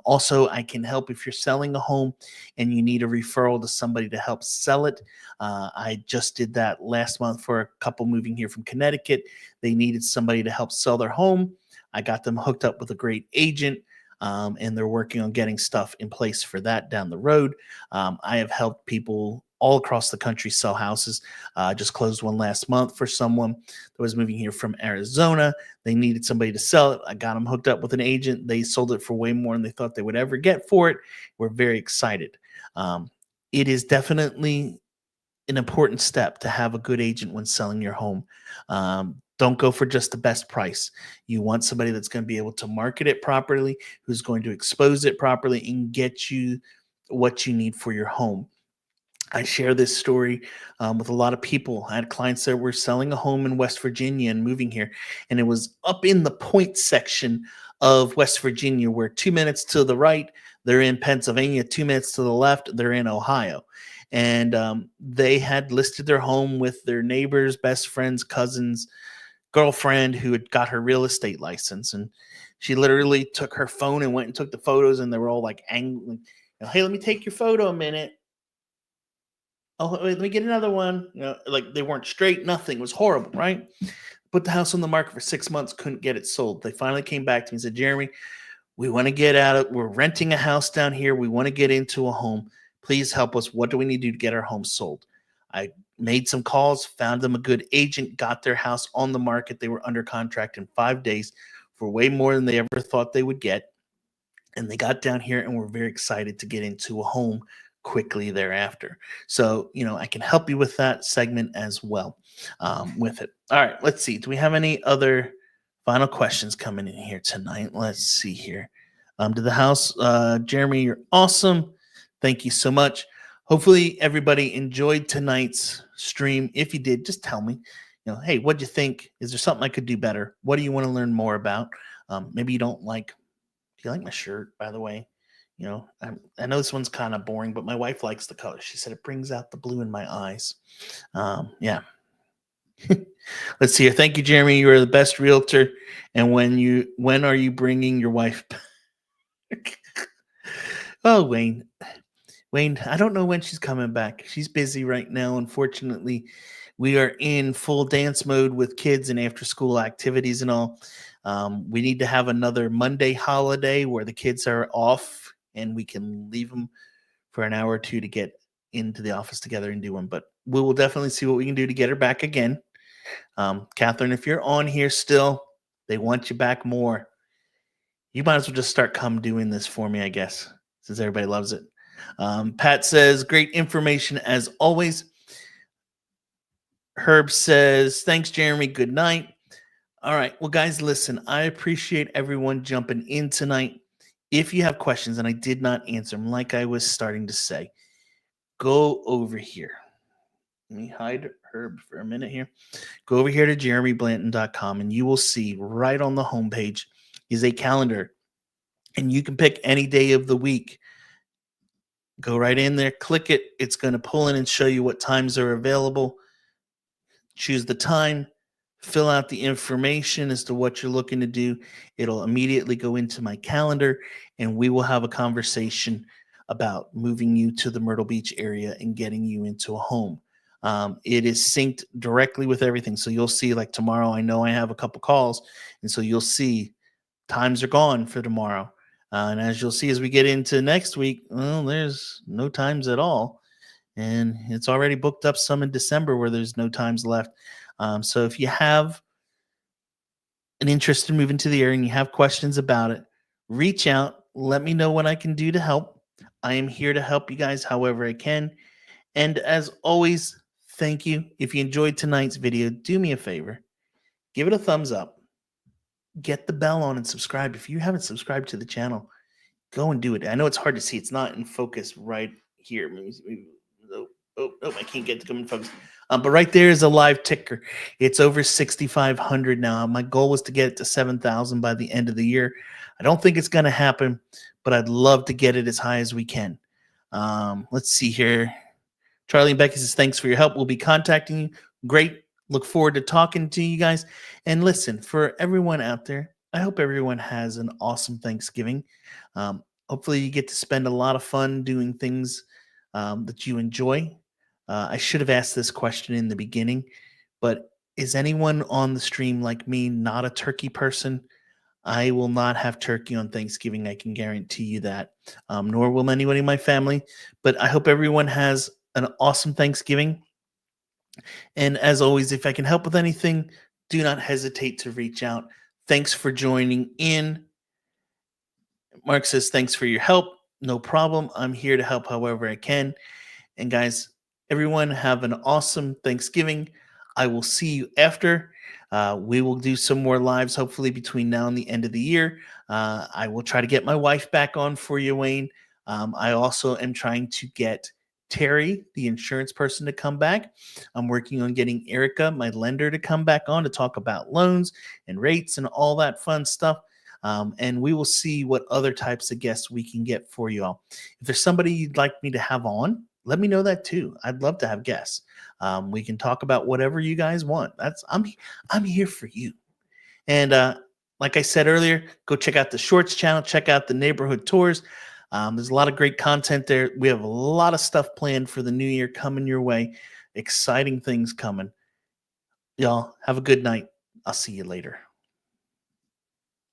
Also, I can help if you're selling a home and you need a referral to somebody to help sell it. I just did that last month for a couple moving here from Connecticut. They needed somebody to help sell their home. I got them hooked up with a great agent. And they're working on getting stuff in place for that down the road. I have helped people all across the country sell houses. Just closed one last month for someone that was moving here from Arizona. They needed somebody to sell it. I got them hooked up with an agent. They sold it for way more than they thought they would ever get for it. We're very excited. It is definitely an important step to have a good agent when selling your home. Don't go for just the best price. You want somebody that's going to be able to market it properly, who's going to expose it properly and get you what you need for your home. I share this story with a lot of people. I had clients that were selling a home in West Virginia and moving here, and it was up in the point section of West Virginia, where 2 minutes to the right, they're in Pennsylvania, 2 minutes to the left, they're in Ohio. And they had listed their home with their neighbors, best friends, cousins, girlfriend who had got her real estate license. And she literally took her phone and went and took the photos, and they were all like angry. Hey, let me take your photo a minute. Oh, wait, let me get another one. Like they weren't straight, nothing. It was horrible, right? Put the house on the market for 6 months, couldn't get it sold. They finally came back to me and said, Jeremy, we want to get out of, we're renting a house down here. We want to get into a home. Please help us. What do we need to do to get our home sold? I made some calls, found them a good agent, got their house on the market. They were under contract in 5 days for way more than they ever thought they would get. And they got down here and were very excited to get into a home quickly thereafter. So, I can help you with that segment as well with it. All right, let's see. Do we have any other final questions coming in here tonight? Let's see here. To the house, Jeremy, you're awesome. Thank you so much. Hopefully everybody enjoyed tonight's stream. If you did, just tell me, hey, what'd you think? Is there something I could do better? What do you want to learn more about? Maybe you don't like, do you like my shirt, by the way? I know this one's kind of boring, but my wife likes the color. She said it brings out the blue in my eyes. Yeah. Let's see here. Thank you, Jeremy. You are the best realtor. And when are you bringing your wife back? Oh, Wayne, I don't know when she's coming back. She's busy right now. Unfortunately, we are in full dance mode with kids and after school activities and all. We need to have another Monday holiday where the kids are off and we can leave them for an hour or two to get into the office together and do them. But we will definitely see what we can do to get her back again. Catherine, if you're on here still, they want you back more. You might as well just start doing this for me, I guess, since everybody loves it. Pat says, great information as always. Herb says, thanks, Jeremy. Good night. All right. Well, guys, listen, I appreciate everyone jumping in tonight. If you have questions and I did not answer them, like I was starting to say, go over here. Let me hide Herb for a minute here. Go over here to jeremyblanton.com and you will see right on the homepage is a calendar. And you can pick any day of the week. Go right in there, click it. It's going to pull in and show you what times are available. Choose the time, fill out the information as to what you're looking to do. It'll immediately go into my calendar, and we will have a conversation about moving you to the Myrtle Beach area and getting you into a home. It is synced directly with everything. So you'll see, like tomorrow, I know I have a couple calls, and so you'll see times are gone for tomorrow. And as you'll see as we get into next week, well, there's no times at all. And it's already booked up some in December where there's no times left. So if you have an interest in moving to the area and you have questions about it, reach out. Let me know what I can do to help. I am here to help you guys however I can. And as always, thank you. If you enjoyed tonight's video, do me a favor. Give it a thumbs up. Get the bell on and subscribe. If you haven't subscribed to the channel, go and do it. I know it's hard to see. It's not in focus right here. I can't get to come in focus. But right there is a live ticker. It's over 6,500 now. My goal was to get it to 7,000 by the end of the year. I don't think it's going to happen, but I'd love to get it as high as we can. Let's see here. Charlie and Becky says, thanks for your help. We'll be contacting you. Great. Look forward to talking to you guys. And listen, for everyone out there, I hope everyone has an awesome Thanksgiving. Hopefully you get to spend a lot of fun doing things that you enjoy. I should have asked this question in the beginning, but is anyone on the stream like me not a turkey person? I will not have turkey on Thanksgiving. I can guarantee you that. Nor will anyone in my family. But I hope everyone has an awesome Thanksgiving. And as always, if I can help with anything, do not hesitate to reach out. Thanks for joining in. Mark says, thanks for your help. No problem. I'm here to help however I can. And guys, everyone have an awesome Thanksgiving. I will see you after. We will do some more lives, hopefully between now and the end of the year. I will try to get my wife back on for you, Wayne. I also am trying to get Terry, the insurance person, to come back. I'm working on getting Erica, my lender, to come back on to talk about loans and rates and all that fun stuff. And we will see what other types of guests we can get for you all. If there's somebody you'd like me to have on, let me know that too. I'd love to have guests. We can talk about whatever you guys want. I'm here for you. And like I said earlier, go check out the Shorts channel, check out the neighborhood tours. There's a lot of great content there. We have a lot of stuff planned for the new year coming your way. Exciting things coming. Y'all have a good night. I'll see you later.